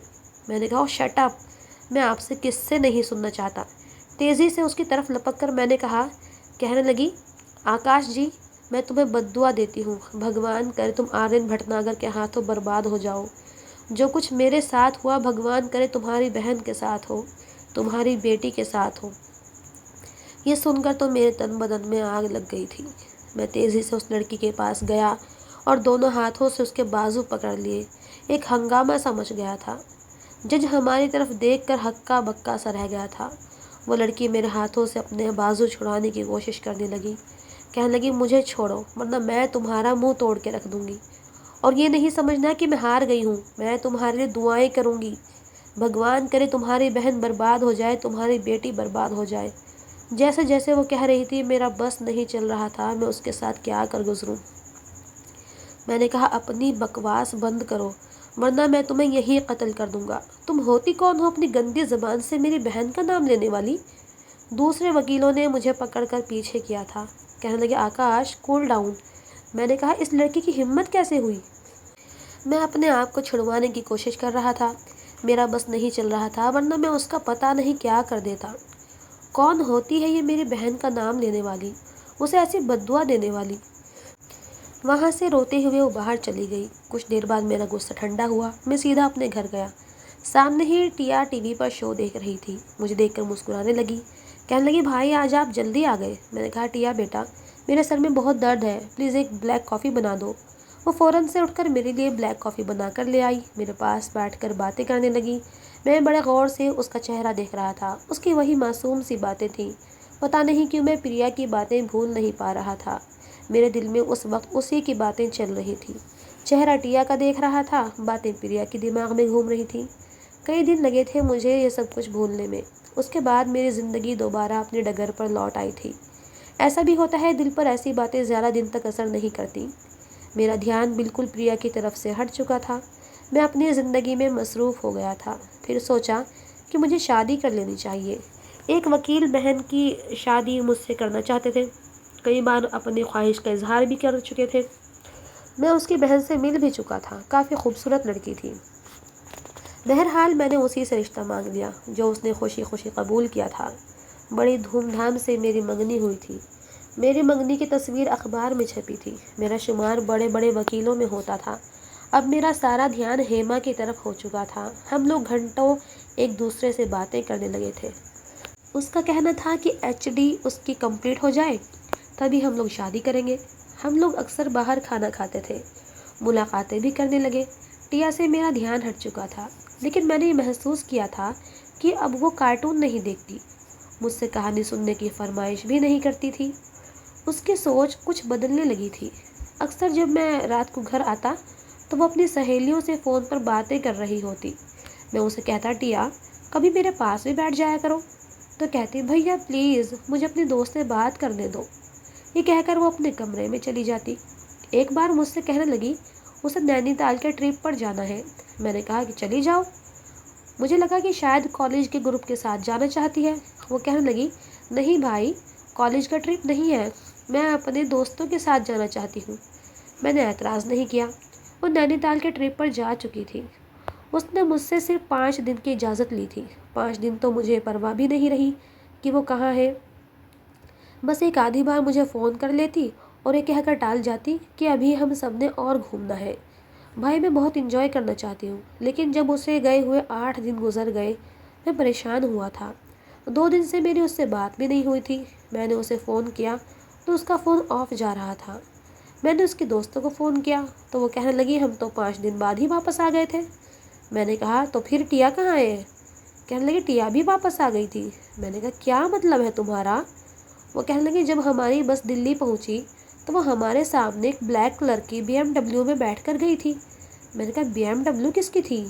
میں نے کہا، شٹ اپ، میں آپ سے قصے نہیں سننا چاہتا۔ تیزی سے اس کی طرف لپک کر میں نے کہا۔ کہنے لگی، آکاش جی، میں تمہیں بد دعا دیتی ہوں، بھگوان کرے تم آرین بھٹناگر کے ہاتھوں برباد ہو جاؤ۔ جو کچھ میرے ساتھ ہوا بھگوان کرے تمہاری بہن کے ساتھ ہو، تمہاری بیٹی کے ساتھ ہو۔ یہ سن کر تو میرے تن بدن میں آگ لگ گئی تھی۔ میں تیزی سے اس لڑکی کے پاس گیا اور دونوں ہاتھوں سے اس کے بازو پکڑ لیے۔ ایک ہنگامہ سا مچ گیا تھا۔ جج ہماری طرف دیکھ کر ہکا بکا سا رہ گیا تھا۔ وہ لڑکی میرے ہاتھوں سے اپنے بازو چھڑانے کی کوشش کرنے لگی۔ کہنے لگی، مجھے چھوڑو ورنہ میں تمہارا منہ توڑ کے رکھ دوں گی، اور یہ نہیں سمجھنا کہ میں ہار گئی ہوں، میں تمہارے لیے دعائیں کروں گی۔ بھگوان کرے تمہاری بہن برباد ہو جائے، تمہاری بیٹی برباد ہو جائے۔ جیسے جیسے وہ کہہ رہی تھی میرا بس نہیں چل رہا تھا میں اس کے ساتھ کیا کر گزروں۔ میں نے کہا، اپنی بکواس بند کرو ورنہ میں تمہیں یہیں قتل کر دوں گا۔ تم ہوتی کون ہو اپنی گندی زبان سے میری بہن کا نام لینے والی؟ دوسرے وکیلوں نے مجھے پکڑ کر پیچھے کیا تھا۔ کہنے لگے، آکاش کول ڈاؤن۔ میں نے کہا، اس لڑکی کی ہمت کیسے ہوئی؟ میں اپنے آپ کو چھڑوانے کی کوشش کر رہا تھا، میرا بس نہیں چل رہا تھا ورنہ میں اس کا پتہ نہیں کیا کر دیتا۔ کون ہوتی ہے یہ میری بہن کا نام لینے والی، اسے ایسی بد دعا دینے والی؟ وہاں سے روتے ہوئے وہ باہر چلی گئی۔ کچھ دیر بعد میرا غصہ ٹھنڈا ہوا، میں سیدھا اپنے گھر گیا۔ سامنے ہی ٹیا ٹی وی پر شو دیکھ رہی تھی، مجھے دیکھ کر مسکرانے لگی۔ کہنے لگی بھائی آج آپ جلدی آ گئے۔ میں نے کہا ٹیا بیٹا میرے سر میں بہت درد ہے، پلیز ایک بلیک کافی بنا دو۔ وہ فوراً سے اٹھ کر میرے لیے بلیک کافی بنا کر لے آئی، میرے پاس بیٹھ کر باتیں کرنے لگی۔ میں بڑے غور سے اس کا چہرہ دیکھ رہا تھا، اس کی وہی معصوم سی باتیں تھیں۔ پتہ نہیں کیوں میں پریا کی باتیں بھول نہیں پا رہا تھا، میرے دل میں اس وقت اسی کی باتیں چل رہی تھیں۔ چہرہ ٹیا کا دیکھ رہا تھا، باتیں پریا کے دماغ میں گھوم رہی تھیں۔ کئی دن لگے تھے مجھے یہ سب کچھ بھولنے میں، اس کے بعد میری زندگی دوبارہ اپنے ڈگر پر لوٹ آئی تھی۔ ایسا بھی ہوتا ہے دل پر ایسی باتیں زیادہ دن تک اثر نہیں کرتی۔ میرا دھیان بالکل پریا کی طرف سے ہٹ چکا تھا، میں اپنی زندگی میں مصروف ہو گیا تھا۔ پھر سوچا کہ مجھے شادی کر لینی چاہیے۔ ایک وکیل بہن کی شادی مجھ سے کرنا چاہتے تھے، کئی بار اپنی خواہش کا اظہار بھی کر چکے تھے۔ میں اس کی بہن سے مل بھی چکا تھا، کافی خوبصورت لڑکی تھی۔ بہرحال میں نے اسی سے رشتہ مانگ لیا جو اس نے خوشی خوشی قبول کیا تھا۔ بڑی دھوم دھام سے میری منگنی ہوئی تھی۔ میری منگنی کی تصویر اخبار میں چھپی تھی، میرا شمار بڑے بڑے وکیلوں میں ہوتا تھا۔ اب میرا سارا دھیان ہیما کی طرف ہو چکا تھا۔ ہم لوگ گھنٹوں ایک دوسرے سے باتیں کرنے لگے تھے۔ اس کا کہنا تھا کہ HD اس کی کمپلیٹ ہو جائے تبھی ہم لوگ شادی کریں گے۔ ہم لوگ اکثر باہر کھانا کھاتے تھے، ملاقاتیں بھی کرنے لگے۔ ٹیا سے میرا دھیان ہٹ چکا تھا، لیکن میں نے یہ محسوس کیا تھا کہ اب وہ کارٹون نہیں دیکھتی، مجھ سے کہانی سننے کی فرمائش بھی نہیں کرتی تھی۔ اس کی سوچ کچھ بدلنے لگی تھی۔ اکثر جب میں رات کو گھر آتا تو وہ اپنی سہیلیوں سے فون پر باتیں کر رہی ہوتی۔ میں اسے کہتا ٹیا کبھی میرے پاس بھی بیٹھ جایا کرو، تو کہتی بھیا پلیز مجھے اپنی دوست سے بات کرنے دو۔ یہ کہہ کر وہ اپنے کمرے میں چلی جاتی۔ ایک بار مجھ سے کہنے لگی اسے نینی تال کے ٹرپ پر جانا ہے۔ میں نے کہا کہ چلی جاؤ۔ مجھے لگا کہ شاید کالج کے گروپ کے ساتھ جانا چاہتی ہے۔ وہ کہنے لگی نہیں بھائی، کالج کا ٹرپ نہیں ہے، میں اپنے دوستوں کے ساتھ جانا چاہتی ہوں۔ میں نے اعتراض نہیں کیا، وہ نینی تال کے ٹرپ پر جا چکی تھی۔ اس نے مجھ سے صرف 5 دن کی اجازت لی تھی۔ 5 دن تو مجھے پرواہ بھی نہیں رہی کہ وہ کہاں ہے، بس ایک آدھی بار مجھے فون کر لیتی اور یہ کہہ کر ٹال جاتی کہ ابھی ہم سب نے اور گھومنا ہے۔ بھائی میں بہت انجوائے کرنا چاہتی ہوں، لیکن جب اسے گئے ہوئے 8 دن گزر گئے میں پریشان ہوا تھا۔ 2 دن سے میری اس سے بات بھی نہیں ہوئی تھی۔ میں نے اسے فون کیا تو اس کا فون آف جا رہا تھا۔ میں نے اس کے دوستوں کو فون کیا تو وہ کہنے لگی ہم تو 5 دن بعد ہی واپس آ گئے تھے۔ میں نے کہا تو پھر ٹیا کہاں ہے؟ کہنے لگی ٹیا بھی واپس آ گئی تھی۔ میں نے کہا کیا مطلب ہے تمہارا؟ وہ کہنے لگی جب ہماری بس دلی پہنچی تو وہ ہمارے سامنے ایک بلیک کلر کی BMW میں بیٹھ کر گئی تھی۔ میں نے کہا BMW کس کی تھی؟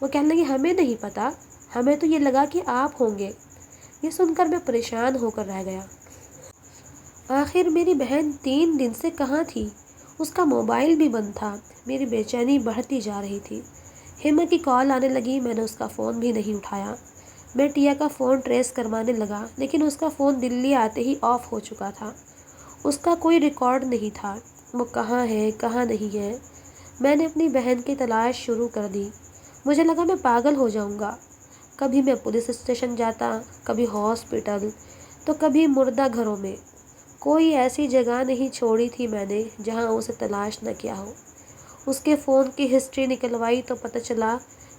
وہ کہنے لگی ہمیں نہیں پتہ، ہمیں تو یہ لگا کہ آپ ہوں گے۔ یہ سن کر میں پریشان ہو کر رہ گیا۔ آخر میری بہن 3 دن سے کہاں تھی؟ اس کا موبائل بھی بند تھا۔ میری بے چینی بڑھتی جا رہی تھی۔ ہیما کی کال آنے لگی، میں نے اس کا فون بھی نہیں اٹھایا۔ میں ٹیا کا فون ٹریس کروانے لگا، لیکن اس کا فون دلی آتے ہی آف ہو چکا تھا۔ اس کا کوئی ریکارڈ نہیں تھا، وہ کہاں ہے کہاں نہیں ہے۔ میں نے اپنی بہن کی تلاش شروع کر دی۔ مجھے لگا میں پاگل ہو جاؤں گا۔ کبھی میں پولیس اسٹیشن جاتا، کبھی ہاسپٹل، تو کبھی مردہ گھروں میں۔ کوئی ایسی جگہ نہیں چھوڑی تھی میں نے جہاں اسے تلاش نہ کیا ہو۔ اس کے فون کی ہسٹری نکلوائی تو پتہ چلا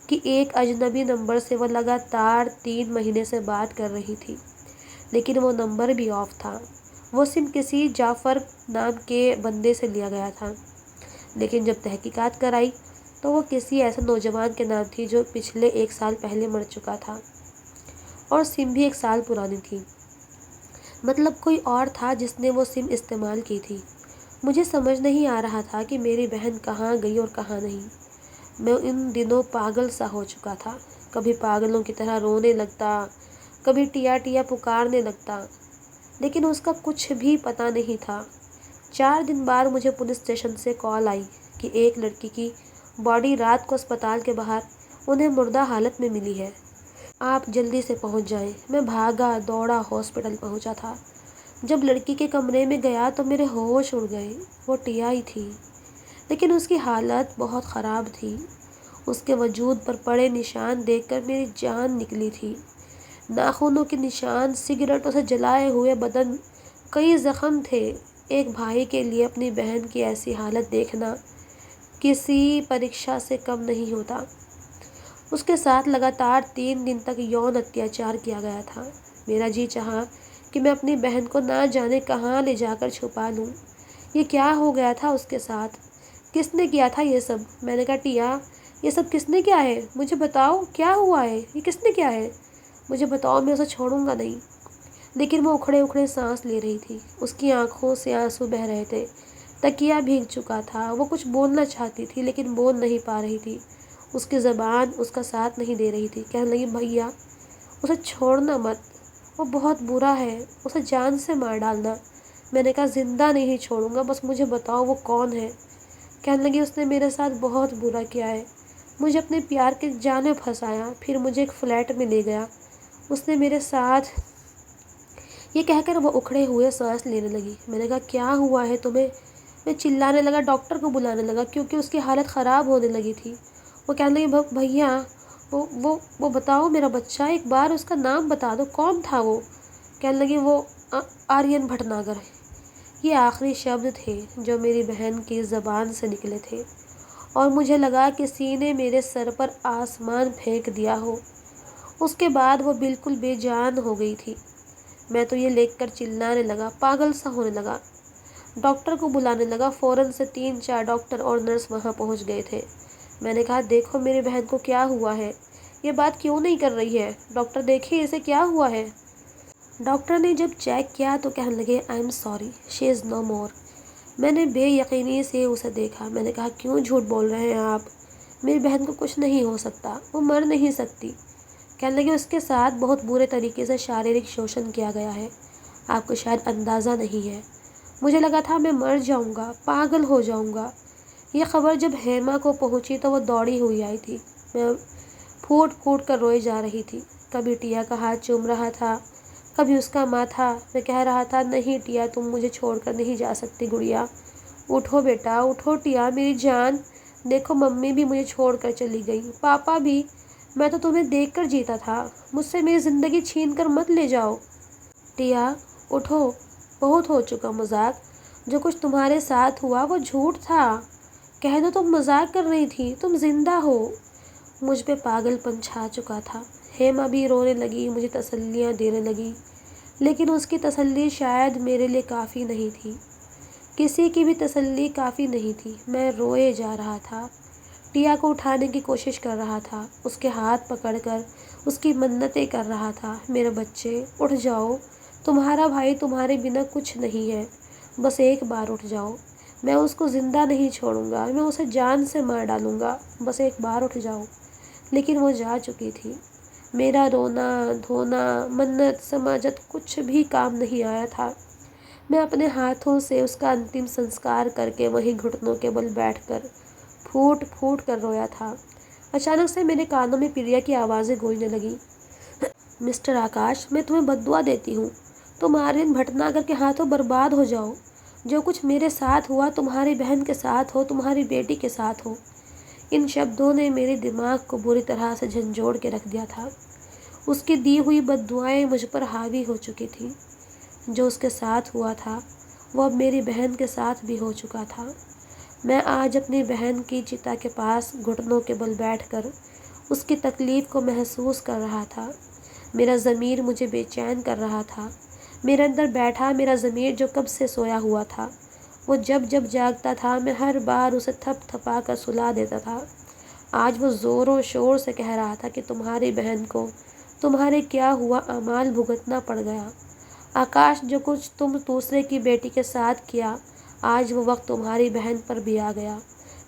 کہ ایک اجنبی نمبر سے وہ لگاتار 3 مہینے سے بات کر رہی تھی، لیکن وہ نمبر بھی آف تھا۔ وہ سم کسی جعفر نام کے بندے سے لیا گیا تھا، لیکن جب تحقیقات کرائی تو وہ کسی ایسے نوجوان کے نام تھی جو پچھلے 1 سال پہلے مر چکا تھا، اور سم بھی 1 سال پرانی تھی۔ مطلب کوئی اور تھا جس نے وہ سم استعمال کی تھی۔ مجھے سمجھ نہیں آ رہا تھا کہ میری بہن کہاں گئی اور کہاں نہیں۔ میں ان دنوں پاگل سا ہو چکا تھا، کبھی پاگلوں کی طرح رونے لگتا، کبھی ٹیا ٹیا پکارنے لگتا، لیکن اس کا کچھ بھی پتہ نہیں تھا۔ 4 دن بعد مجھے پولیس اسٹیشن سے کال آئی کہ ایک لڑکی کی باڈی رات کو اسپتال کے باہر انہیں مردہ حالت میں ملی ہے، آپ جلدی سے پہنچ جائیں۔ میں بھاگا دوڑا ہاسپٹل پہنچا تھا۔ جب لڑکی کے کمرے میں گیا تو میرے ہوش اڑ گئے، وہ ٹیا ہی تھی، لیکن اس کی حالت بہت خراب تھی۔ اس کے وجود پر پڑے نشان دیکھ کر میری جان نکلی تھی، ناخنوں کے نشان، سگریٹوں سے جلائے ہوئے بدن، کئی زخم تھے۔ ایک بھائی کے لیے اپنی بہن کی ایسی حالت دیکھنا کسی پریکشا سے کم نہیں ہوتا۔ اس کے ساتھ لگاتار 3 دن تک یون اتیاچار کیا گیا تھا۔ میرا جی چاہا کہ میں اپنی بہن کو نہ جانے کہاں لے جا کر چھپا لوں۔ یہ کیا ہو گیا تھا اس کے ساتھ؟ کس نے کیا تھا یہ سب؟ میں نے کہا ٹیا، یہ سب کس نے کیا ہے؟ مجھے بتاؤ کیا ہوا ہے؟ یہ کس نے کیا ہے؟ مجھے بتاؤ، میں اسے چھوڑوں گا نہیں۔ لیکن وہ اکھڑے اکھڑے سانس لے رہی تھی، اس کی آنکھوں سے آنسو بہہ رہے تھے، تکیہ بھیگ چکا تھا۔ وہ کچھ بولنا چاہتی تھی لیکن بول نہیں پا رہی تھی، اس کی زبان اس کا ساتھ نہیں دے رہی تھی۔ کہنے لگی بھیا اسے چھوڑنا مت، وہ بہت برا ہے، اسے جان سے مار ڈالنا۔ میں نے کہا زندہ نہیں چھوڑوں گا، بس مجھے بتاؤ وہ کون ہے۔ کہنے لگی اس نے میرے ساتھ بہت برا کیا ہے، مجھے اپنے پیار کے جال میں پھنسایا، پھر مجھے ایک فلیٹ میں لے گیا، اس نے میرے ساتھ۔ یہ کہہ کر وہ اکھڑے ہوئے سانس لینے لگی۔ میں نے کہا کیا ہوا ہے تمہیں؟ میں چلانے لگا، ڈاکٹر کو بلانے لگا کیونکہ اس کی حالت خراب ہونے لگی تھی۔ وہ کہنے لگی بھیا وہ بتاؤ میرا بچہ، ایک بار اس کا نام بتا دو، کون تھا وہ؟ کہنے لگی وہ آرین بھٹناگر۔ یہ آخری شبد تھے جو میری بہن کی زبان سے نکلے تھے، اور مجھے لگا کسی نے میرے سر پر آسمان پھینک دیا ہو۔ اس کے بعد وہ بالکل بے جان ہو گئی تھی۔ میں تو یہ لکھ کر چلانے لگا، پاگل سا ہونے لگا، ڈاکٹر کو بلانے لگا۔ فوراً سے 3-4 ڈاکٹر اور نرس وہاں پہنچ گئے تھے۔ میں نے کہا دیکھو میری بہن کو کیا ہوا ہے، یہ بات کیوں نہیں کر رہی ہے؟ ڈاکٹر دیکھیں اسے کیا ہوا ہے۔ ڈاکٹر نے جب چیک کیا تو کہنے لگے آئی ایم سوری، شی از نو مور۔ میں نے بے یقینی سے اسے دیکھا۔ میں نے کہا کیوں جھوٹ بول رہے ہیں آپ؟ میری بہن کو کچھ نہیں ہو سکتا، وہ مر نہیں سکتی۔ کہنے لگے اس کے ساتھ بہت برے طریقے سے شاریرک شوشن کیا گیا ہے، آپ کو شاید اندازہ نہیں ہے۔ مجھے لگا تھا میں مر جاؤں گا، پاگل ہو جاؤں گا۔ یہ خبر جب ہیما کو پہنچی تو وہ دوڑی ہوئی آئی تھی۔ میں پھوٹ پھوٹ کر روئے جا رہی تھی، کبھی ٹیا کا ہاتھ چوم رہا تھا، کبھی اس کا ماتھا۔ میں کہہ رہا تھا نہیں ٹیا، تم مجھے چھوڑ کر نہیں جا سکتی، گڑیا اٹھو بیٹا اٹھو، ٹیا میری جان، دیکھو ممی بھی مجھے چھوڑ کر چلی گئی، پاپا بھی، میں تو تمہیں دیکھ کر جیتا تھا، مجھ سے میری زندگی چھین کر مت لے جاؤ۔ ٹیا اٹھو، بہت ہو چکا مذاق، جو کچھ تمہارے ساتھ ہوا وہ جھوٹ تھا، کہہ دو تم مذاق کر رہی تھی، تم زندہ ہو۔ مجھ پہ پاگل پن چھا چکا تھا۔ ہیما بھی رونے لگی، مجھے تسلیاں دینے لگی، لیکن اس کی تسلی شاید میرے لیے کافی نہیں تھی، کسی کی بھی تسلی کافی نہیں تھی۔ میں روئے جا رہا تھا، ٹیا کو اٹھانے کی کوشش کر رہا تھا، اس کے ہاتھ پکڑ کر اس کی منتیں کر رہا تھا، میرے بچے اٹھ جاؤ، تمہارا بھائی تمہارے بنا کچھ نہیں ہے، بس ایک بار اٹھ جاؤ، میں اس کو زندہ نہیں چھوڑوں گا، میں اسے جان سے مار ڈالوں گا، بس ایک بار اٹھ جاؤ۔ لیکن وہ جا چکی تھی۔ میرا رونا دھونا منت سماجت کچھ بھی کام نہیں آیا تھا۔ میں اپنے ہاتھوں سے اس کا انتم سنسکار کر کے وہیں گھٹنوں کے بل بیٹھ کر پھوٹ پھوٹ کر رویا تھا۔ اچانک سے میرے کانوں میں پریا کی آوازیں گونجنے لگیں، مسٹر آکاش، میں تمہیں بد دعا دیتی ہوں، تم آرین بھٹناگر کے ہاتھوں برباد ہو جاؤ، جو کچھ میرے ساتھ ہوا تمہاری بہن کے ساتھ ہو، تمہاری بیٹی کے ساتھ ہو۔ ان شبدوں نے میرے دماغ کو بری طرح سے جھنجھوڑ کے رکھ دیا تھا۔ اس کی دی ہوئی بد دعائیں مجھ پر حاوی ہو چکی تھیں۔ جو اس کے ساتھ ہوا تھا وہ اب میری بہن کے ساتھ بھی ہو چکا تھا۔ میں آج اپنی بہن کی چتا کے پاس گھٹنوں کے بل بیٹھ کر اس کی تکلیف کو محسوس کر رہا تھا۔ میرا ضمیر مجھے بے چین کر رہا تھا۔ میرے اندر بیٹھا میرا ضمیر جو کب سے سویا ہوا تھا، وہ جب جب جاگتا تھا میں ہر بار اسے تھپ تھپا کر سلا دیتا تھا۔ آج وہ زور و شور سے کہہ رہا تھا کہ تمہاری بہن کو تمہارے کیا ہوا اعمال بھگتنا پڑ گیا۔ آکاش، جو کچھ تم دوسرے کی بیٹی کے ساتھ کیا، آج وہ وقت تمہاری بہن پر بھی آ گیا۔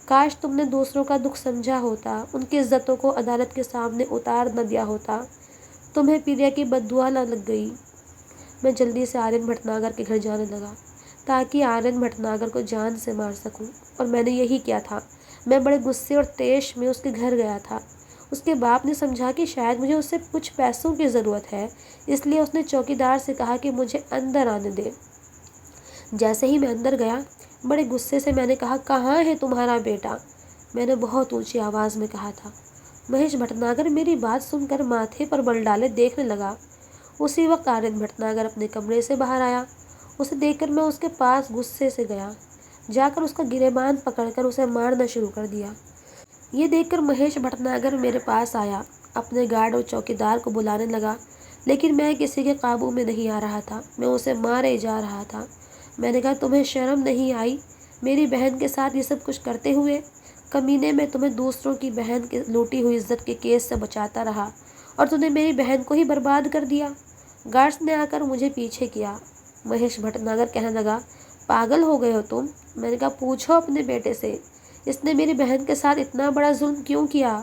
کاش تم نے دوسروں کا دکھ سمجھا ہوتا، ان کی عزتوں کو عدالت کے سامنے اتار نہ دیا ہوتا، تمہیں پریا کی بد دعا نہ لگ گئی۔ میں جلدی سے آرین بھٹناگر کے گھر جانے لگا تاکہ آرین بھٹناگر کو جان سے مار سکوں، اور میں نے یہی کیا تھا۔ میں بڑے غصے اور طیش میں اس کے گھر گیا تھا۔ اس کے باپ نے سمجھا کہ شاید مجھے اس سے کچھ پیسوں کی ضرورت ہے، اس لیے اس نے چوکیدار سے کہا کہ مجھے اندر آنے دے۔ جیسے ہی میں اندر گیا، بڑے غصے سے میں نے کہا کہاں ہے تمہارا بیٹا؟ میں نے بہت اونچی آواز میں کہا تھا۔ مہیش بھٹناگر میری بات سن کر ماتھے پر بل ڈالے دیکھنے لگا۔ اسی وقت آرین بھٹناگر اپنے کمرے سے باہر آیا۔ اسے دیکھ کر میں اس کے پاس غصے سے گیا، جا کر اس کا گریبان پکڑ کر اسے مارنا شروع کر دیا۔ یہ دیکھ کر مہیش بھٹناگر میرے پاس آیا، اپنے گارڈ اور چوکیدار کو بلانے لگا لیکن میں کسی کے قابو میں نہیں آ رہا تھا، میں اسے مارے جا رہا تھا۔ میں نے کہا تمہیں شرم نہیں آئی میری بہن کے ساتھ یہ سب کچھ کرتے ہوئے؟ کمینے، میں تمہیں دوسروں کی بہن کے لوٹی ہوئی عزت کے کیس سے بچاتا رہا اور تم نے میری بہن کو ہی برباد کر دیا۔ گارڈز نے آ کر مجھے پیچھے کیا۔ مہیش بھٹناگر کہنے لگا، پاگل ہو گئے ہو تم؟ میں نے کہا پوچھو اپنے بیٹے سے، اس نے میری بہن کے ساتھ اتنا بڑا ظلم کیوں کیا؟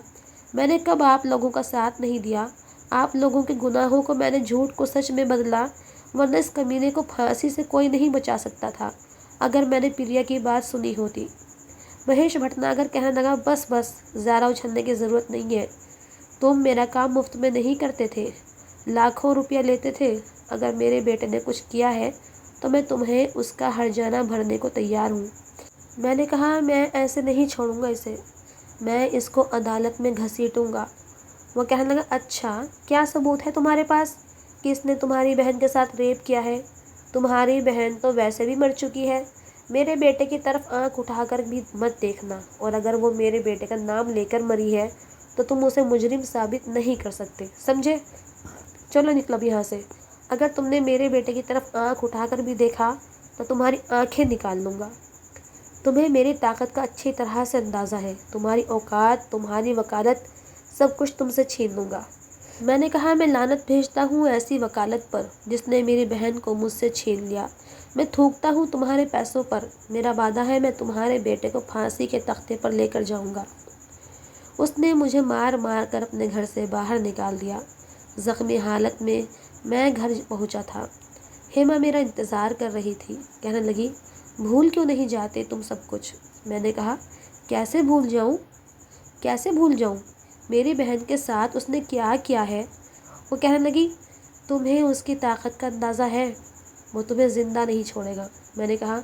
میں نے کب آپ لوگوں کا ساتھ نہیں دیا؟ آپ لوگوں کے گناہوں کو میں نے جھوٹ کو سچ میں بدلا، ورنہ اس کمینے کو پھانسی سے کوئی نہیں بچا سکتا تھا اگر میں نے پریا کی بات سنی ہوتی۔ مہیش بھٹناگر کہنے لگا، بس بس، زیادہ اچھلنے کی ضرورت نہیں ہے۔ تم میرا کام مفت میں نہیں کرتے تھے، لاکھوں روپیہ لیتے تھے۔ اگر میرے بیٹے نے کچھ کیا ہے تو میں تمہیں اس کا ہرجانہ بھرنے کو تیار ہوں۔ میں نے کہا میں ایسے نہیں چھوڑوں گا اسے، میں اس کو عدالت میں گھسیٹوں گا۔ وہ کہنے لگا، اچھا کیا ثبوت ہے تمہارے پاس کہ اس نے تمہاری بہن کے ساتھ ریپ کیا ہے؟ تمہاری بہن تو ویسے بھی مر چکی ہے، میرے بیٹے کی طرف آنکھ اٹھا کر بھی مت دیکھنا، اور اگر وہ میرے بیٹے کا نام لے کر مری ہے تو تم اسے مجرم ثابت نہیں کر سکتے، سمجھے؟ چلو نکلو اب یہاں سے، اگر تم نے میرے بیٹے کی طرف آنکھ اٹھا کر بھی دیکھا تو تمہاری آنکھیں نکال لوں گا۔ تمہیں میری طاقت کا اچھی طرح سے اندازہ ہے، تمہاری اوقات، تمہاری وکالت، سب کچھ تم سے چھین لوں گا۔ میں نے کہا میں لعنت بھیجتا ہوں ایسی وکالت پر جس نے میری بہن کو مجھ سے چھین لیا۔ میں تھوکتا ہوں تمہارے پیسوں پر، میرا وعدہ ہے میں تمہارے بیٹے کو پھانسی کے تختے پر لے کر جاؤں گا۔ اس نے مجھے مار مار کر اپنے گھر سے باہر نکال دیا۔ زخمی حالت میں میں گھر پہنچا تھا۔ ہیما میرا انتظار کر رہی تھی، کہنے لگی، بھول کیوں نہیں جاتے تم سب کچھ؟ میں نے کہا، کیسے بھول جاؤں؟ کیسے بھول جاؤں؟ میری بہن کے ساتھ اس نے کیا کیا ہے؟ وہ کہنے لگی، تمہیں اس کی طاقت کا اندازہ ہے؟ وہ تمہیں زندہ نہیں چھوڑے گا۔ میں نے کہا،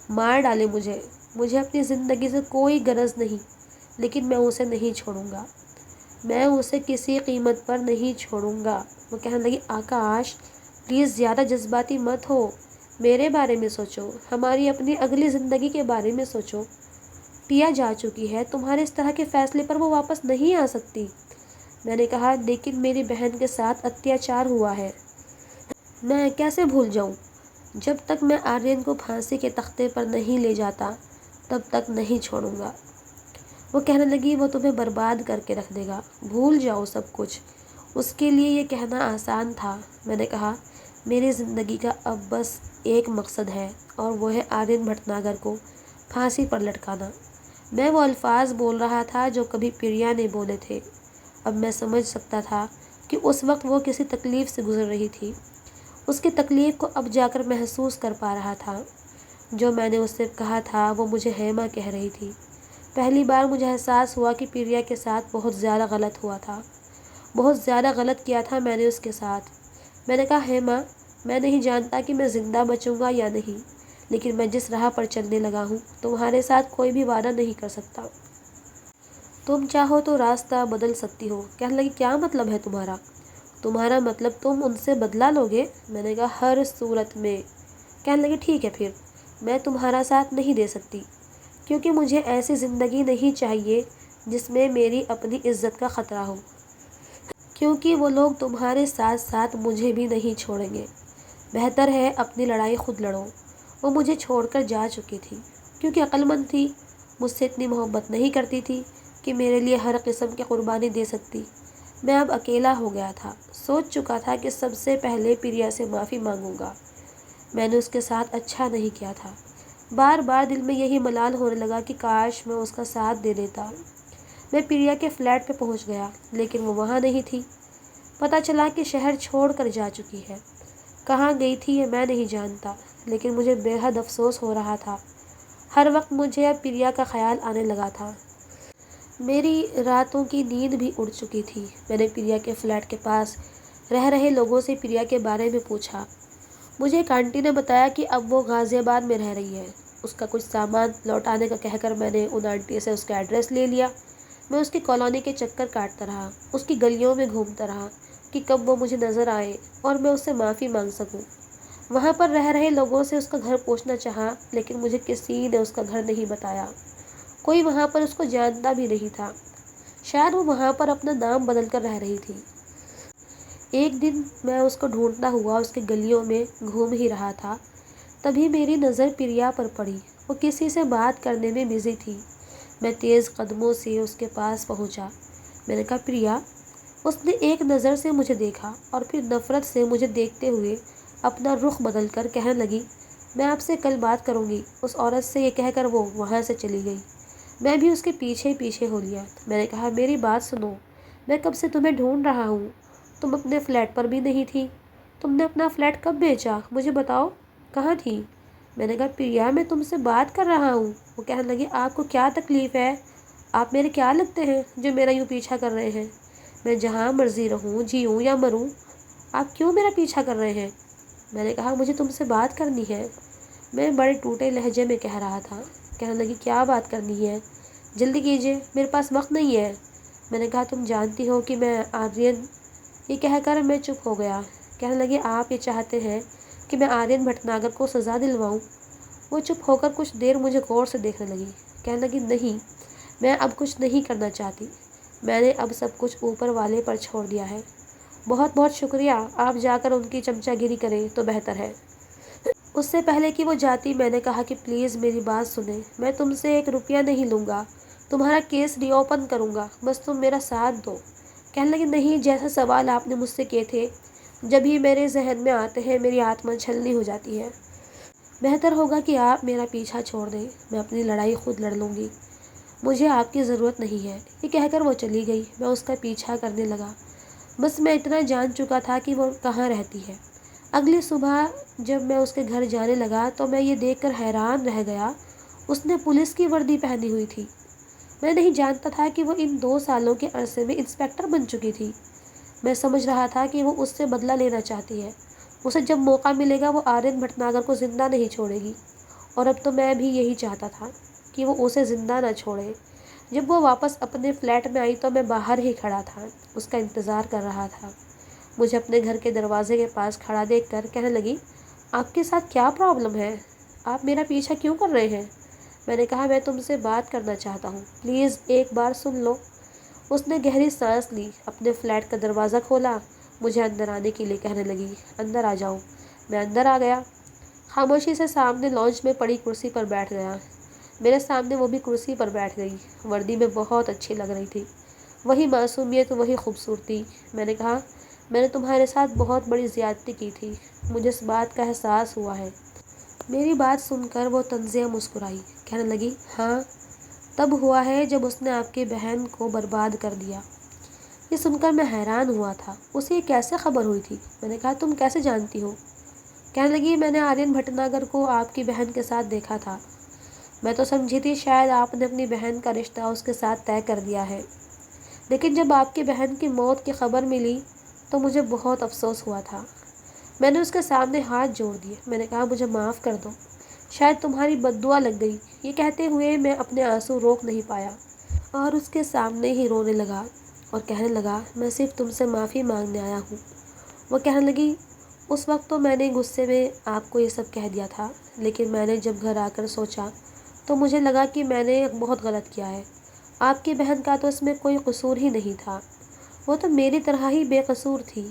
مار ڈالے مجھے اپنی زندگی سے کوئی غرض نہیں، لیکن میں اسے نہیں چھوڑوں گا، میں اسے کسی قیمت پر نہیں چھوڑوں گا۔ وہ کہنے لگی، آکاش پلیز زیادہ جذباتی مت ہو، میرے بارے میں سوچو، ہماری اپنی اگلی زندگی کے بارے میں سوچو۔ پیا جا چکی ہے، تمہارے اس طرح کے فیصلے پر وہ واپس نہیں آ سکتی۔ میں نے کہا، لیکن میری بہن کے ساتھ اتیاچار ہوا ہے، میں کیسے بھول جاؤں؟ جب تک میں آرین کو پھانسی کے تختے پر نہیں لے جاتا تب تک نہیں چھوڑوں گا۔ وہ کہنے لگی، وہ تمہیں برباد کر کے رکھ دے گا، بھول جاؤ سب کچھ۔ اس کے لیے یہ کہنا آسان تھا۔ میں نے کہا، میری زندگی کا اب بس ایک مقصد ہے اور وہ ہے آرین بھٹناگر کو پھانسی پر لٹکانا۔ میں وہ الفاظ بول رہا تھا جو کبھی پریا نے بولے تھے۔ اب میں سمجھ سکتا تھا کہ اس وقت وہ کسی تکلیف سے گزر رہی تھی، اس کی تکلیف کو اب جا کر محسوس کر پا رہا تھا۔ جو میں نے اس سے کہا تھا وہ مجھے ہیما کہہ رہی تھی۔ پہلی بار مجھے احساس ہوا کہ پریا کے ساتھ بہت زیادہ غلط ہوا تھا، بہت زیادہ غلط کیا تھا میں نے اس کے ساتھ۔ میں نے کہا، ہیما میں نہیں جانتا کہ میں زندہ بچوں گا یا نہیں، لیکن میں جس راہ پر چلنے لگا ہوں تمہارے ساتھ کوئی بھی وعدہ نہیں کر سکتا۔ تم چاہو تو راستہ بدل سکتی ہو۔ کہنے لگی، کیا مطلب ہے تمہارا؟ تمہارا مطلب تم ان سے بدلہ لوگے؟ میں نے کہا، ہر صورت میں۔ کہنے لگی، ٹھیک ہے پھر میں تمہارا ساتھ نہیں دے سکتی، کیونکہ مجھے ایسی زندگی نہیں چاہیے جس میں میری اپنی عزت کا خطرہ ہو، کیونکہ وہ لوگ تمہارے ساتھ ساتھ مجھے بھی نہیں چھوڑیں گے۔ بہتر ہے اپنی لڑائی خود لڑو۔ وہ مجھے چھوڑ کر جا چکی تھی کیونکہ عقل مند تھی، مجھ سے اتنی محبت نہیں کرتی تھی کہ میرے لیے ہر قسم کی قربانی دے سکتی۔ میں اب اکیلا ہو گیا تھا، سوچ چکا تھا کہ سب سے پہلے پریا سے معافی مانگوں گا، میں نے اس کے ساتھ اچھا نہیں کیا تھا۔ بار بار دل میں یہی ملال ہونے لگا کہ کاش میں اس کا ساتھ دے دیتا۔ میں پریا کے فلیٹ پہ پہنچ گیا، لیکن وہ وہاں نہیں تھی۔ پتہ چلا کہ شہر چھوڑ کر جا چکی ہے۔ کہاں گئی تھی یہ میں نہیں جانتا، لیکن مجھے بے حد افسوس ہو رہا تھا۔ ہر وقت مجھے اب پریا کا خیال آنے لگا تھا۔ میری راتوں کی نیند بھی اڑ چکی تھی۔ میں نے پریا کے فلیٹ کے پاس رہ رہے لوگوں سے پریا کے بارے میں پوچھا۔ مجھے ایک آنٹی نے بتایا کہ اب وہ غازی آباد میں رہ رہی ہے۔ اس کا کچھ سامان لوٹانے کا کہہ کر میں نے ان آنٹی سے اس کا ایڈریس لے لیا۔ میں اس کی کالونی کے چکر کاٹتا رہا، اس کی گلیوں میں گھومتا رہا کہ کب وہ مجھے نظر آئے اور میں اس سے معافی مانگ سکوں۔ وہاں پر رہ رہے لوگوں سے اس کا گھر پوچھنا چاہا، لیکن مجھے کسی نے اس کا گھر نہیں بتایا۔ کوئی وہاں پر اس کو جانتا بھی نہیں تھا، شاید وہ وہاں پر اپنا نام بدل کر رہ رہی تھی۔ ایک دن میں اس کو ڈھونڈتا ہوا اس کے گلیوں میں گھوم ہی رہا تھا، تبھی میری نظر پریا پر پڑی۔ وہ کسی سے بات کرنے میں بزی تھی۔ میں تیز قدموں سے اس کے پاس پہنچا۔ میں نے کہا، پریا۔ اس نے ایک نظر سے مجھے دیکھا اور پھر نفرت سے مجھے دیکھتے ہوئے اپنا رخ بدل کر کہنے لگی، میں آپ سے کل بات کروں گی۔ اس عورت سے یہ کہہ کر وہ وہاں سے چلی گئی۔ میں بھی اس کے پیچھے پیچھے ہو لیا۔ میں نے کہا، میری بات سنو، میں کب سے تمہیں ڈھونڈ رہا ہوں، تم اپنے فلیٹ پر بھی نہیں تھی۔ تم نے اپنا فلیٹ کب بیچا، مجھے بتاؤ، کہاں تھی؟ میں نے کہا، پریا، میں تم سے بات کر رہا ہوں۔ وہ کہنے لگی، آپ کو کیا تکلیف ہے؟ آپ میرے کیا لگتے ہیں جو میرا یوں پیچھا کر رہے ہیں؟ میں جہاں مرضی رہوں، جیوں یا مروں، آپ کیوں میرا پیچھا کر رہے ہیں؟ میں نے کہا، مجھے تم سے بات کرنی ہے۔ میں بڑے ٹوٹے لہجے میں کہہ رہا تھا۔ کہنے لگی، کیا بات کرنی ہے؟ جلدی کیجیے، میرے پاس وقت نہیں ہے۔ میں نے کہا، تم جانتی ہو کہ میں آرین۔ یہ کہہ کر میں چپ ہو گیا۔ کہنے لگی، آپ یہ چاہتے ہیں کہ میں آرین بھٹناگر کو سزا دلواؤں؟ وہ چپ ہو کر کچھ دیر مجھے غور سے دیکھنے لگی۔ کہنے لگی، نہیں، میں اب کچھ نہیں کرنا چاہتی۔ میں نے اب سب کچھ اوپر والے پر چھوڑ دیا ہے۔ بہت بہت شکریہ، آپ جا کر ان کی چمچہ گیری کریں تو بہتر ہے۔ اس سے پہلے کہ وہ جاتی، میں نے کہا کہ پلیز میری بات سنیں، میں تم سے 1 روپیہ نہیں لوں گا، تمہارا کیس ری اوپن کروں گا، بس تم میرا ساتھ دو۔ کہنے لگی، نہیں، جیسا سوال آپ نے مجھ سے کیے تھے جب ہی میرے ذہن میں آتے ہیں میری آتما چھلنی ہو جاتی ہے۔ بہتر ہوگا کہ آپ میرا پیچھا چھوڑ دیں، میں اپنی لڑائی خود لڑ لوں گی، مجھے آپ کی ضرورت نہیں ہے۔ یہ کہہ کر وہ چلی گئی۔ میں اس کا پیچھا کرنے لگا، بس میں اتنا جان چکا تھا کہ وہ کہاں رہتی ہے۔ اگلی صبح جب میں اس کے گھر جانے لگا تو میں یہ دیکھ کر حیران رہ گیا، اس نے پولیس کی وردی پہنی ہوئی تھی۔ میں نہیں جانتا تھا کہ وہ ان 2 سالوں کے عرصے میں انسپکٹر بن چکی تھی۔ میں سمجھ رہا تھا کہ وہ اس سے بدلہ لینا چاہتی ہے، اسے جب موقع ملے گا وہ آرین بھٹناگر کو زندہ نہیں چھوڑے گی، اور اب تو میں بھی یہی چاہتا تھا کہ وہ اسے زندہ نہ چھوڑے۔ جب وہ واپس اپنے فلیٹ میں آئی تو میں باہر ہی کھڑا تھا، اس کا انتظار کر رہا تھا۔ مجھے اپنے گھر کے دروازے کے پاس کھڑا دیکھ کر کہنے لگی، آپ کے ساتھ کیا پرابلم ہے؟ آپ میرا پیچھا کیوں کر رہے ہیں؟ میں نے کہا، میں تم سے بات کرنا چاہتا ہوں، پلیز ایک بار سن لو۔ اس نے گہری سانس لی، اپنے فلیٹ کا دروازہ کھولا، مجھے اندر آنے کے لیے کہنے لگی، اندر آ جاؤ۔ میں اندر آ گیا، خاموشی سے سامنے لانچ میں پڑی کرسی پر بیٹھ گیا۔ میرے سامنے وہ بھی کرسی پر بیٹھ گئی، وردی میں بہت اچھی لگ رہی تھی، وہی معصومیت، وہی خوبصورتی۔ میں نے کہا، میں نے تمہارے ساتھ بہت بڑی زیادتی کی تھی، مجھے اس بات کا احساس ہوا ہے۔ میری بات سن کر وہ طنزیہ مسکرائی، کہنے لگی، ہاں، تب ہوا ہے جب اس نے آپ کی بہن کو برباد کر دیا۔ یہ سن کر میں حیران ہوا تھا، اسے یہ کیسے خبر ہوئی تھی؟ میں نے کہا، تم کیسے جانتی ہو؟ کہنے لگی، میں نے آرین بھٹناگر کو آپ کی بہن کے ساتھ دیکھا تھا۔ میں تو سمجھی تھی شاید آپ نے اپنی بہن کا رشتہ اس کے ساتھ طے کر دیا ہے، لیکن جب آپ کی بہن کی موت کی خبر ملی تو مجھے بہت افسوس ہوا تھا۔ میں نے اس کے سامنے ہاتھ جوڑ دیے، میں نے کہا، مجھے معاف کر دو، شاید تمہاری بد دعا لگ گئی۔ یہ کہتے ہوئے میں اپنے آنسو روک نہیں پایا اور اس کے سامنے ہی رونے لگا اور کہنے لگا، میں صرف تم سے معافی مانگنے آیا ہوں۔ وہ کہنے لگی، اس وقت تو میں نے غصے میں آپ کو یہ سب کہہ دیا تھا، لیکن میں نے جب گھر آ کر سوچا تو مجھے لگا کہ میں نے بہت غلط کیا ہے۔ آپ کی بہن کا تو اس میں کوئی قصور ہی نہیں تھا، وہ تو میری طرح ہی بے قصور تھی۔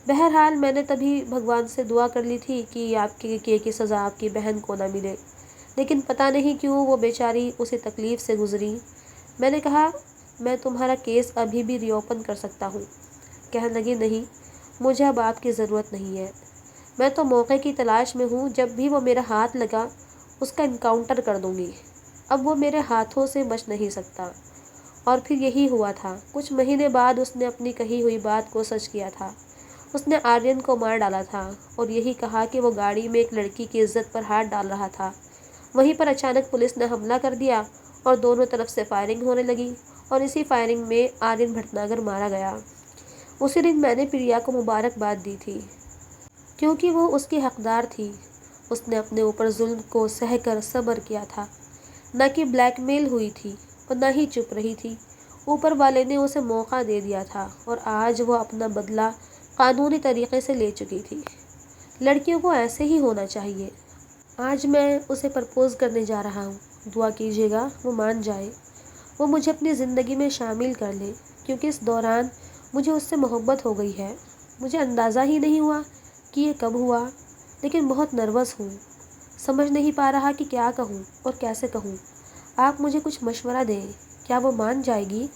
بہرحال میں نے تبھی بھگوان سے دعا کر لی تھی کہ آپ کے کیے کی سزا آپ کی بہن کو نہ ملے، لیکن پتہ نہیں کیوں وہ بیچاری اسی تکلیف سے گزری۔ میں نے کہا، میں تمہارا کیس ابھی بھی ری اوپن کر سکتا ہوں۔ کہنے لگی، نہیں، مجھے اب آپ کی ضرورت نہیں ہے، میں تو موقع کی تلاش میں ہوں، جب بھی وہ میرا ہاتھ لگا اس کا انکاؤنٹر کر دوں گی، اب وہ میرے ہاتھوں سے بچ نہیں سکتا۔ اور پھر یہی ہوا تھا، کچھ مہینے بعد اس نے اپنی کہی ہوئی بات کو سچ کیا تھا، اس نے آرین کو مار ڈالا تھا اور یہی کہا کہ وہ گاڑی میں ایک لڑکی کی عزت پر ہاتھ ڈال رہا تھا۔ وہیں پر اچانک پولیس نے حملہ کر دیا اور دونوں طرف سے فائرنگ ہونے لگی اور اسی فائرنگ میں آرین بھٹناگر مارا گیا۔ اسی دن میں نے پریا کو مبارکباد دی تھی، کیونکہ وہ اس کی حقدار تھی۔ اس نے اپنے اوپر ظلم کو سہ کر صبر کیا تھا، نہ کہ بلیک میل ہوئی تھی اور نہ ہی چپ رہی تھی۔ اوپر والے نے اسے موقع دے دیا تھا اور آج وہ اپنا بدلہ قانونی طریقے سے لے چکی تھی۔ لڑکیوں کو ایسے ہی ہونا چاہیے۔ آج میں اسے پرپوز کرنے جا رہا ہوں، دعا کیجیے گا وہ مان جائے، وہ مجھے اپنی زندگی میں شامل کر لے، کیونکہ اس دوران مجھے اس سے محبت ہو گئی ہے۔ مجھے اندازہ ہی نہیں ہوا کہ یہ کب ہوا، لیکن بہت نروس ہوں، سمجھ نہیں پا رہا کہ کیا کہوں اور کیسے کہوں۔ آپ مجھے کچھ مشورہ دیں، کیا وہ مان جائے گی؟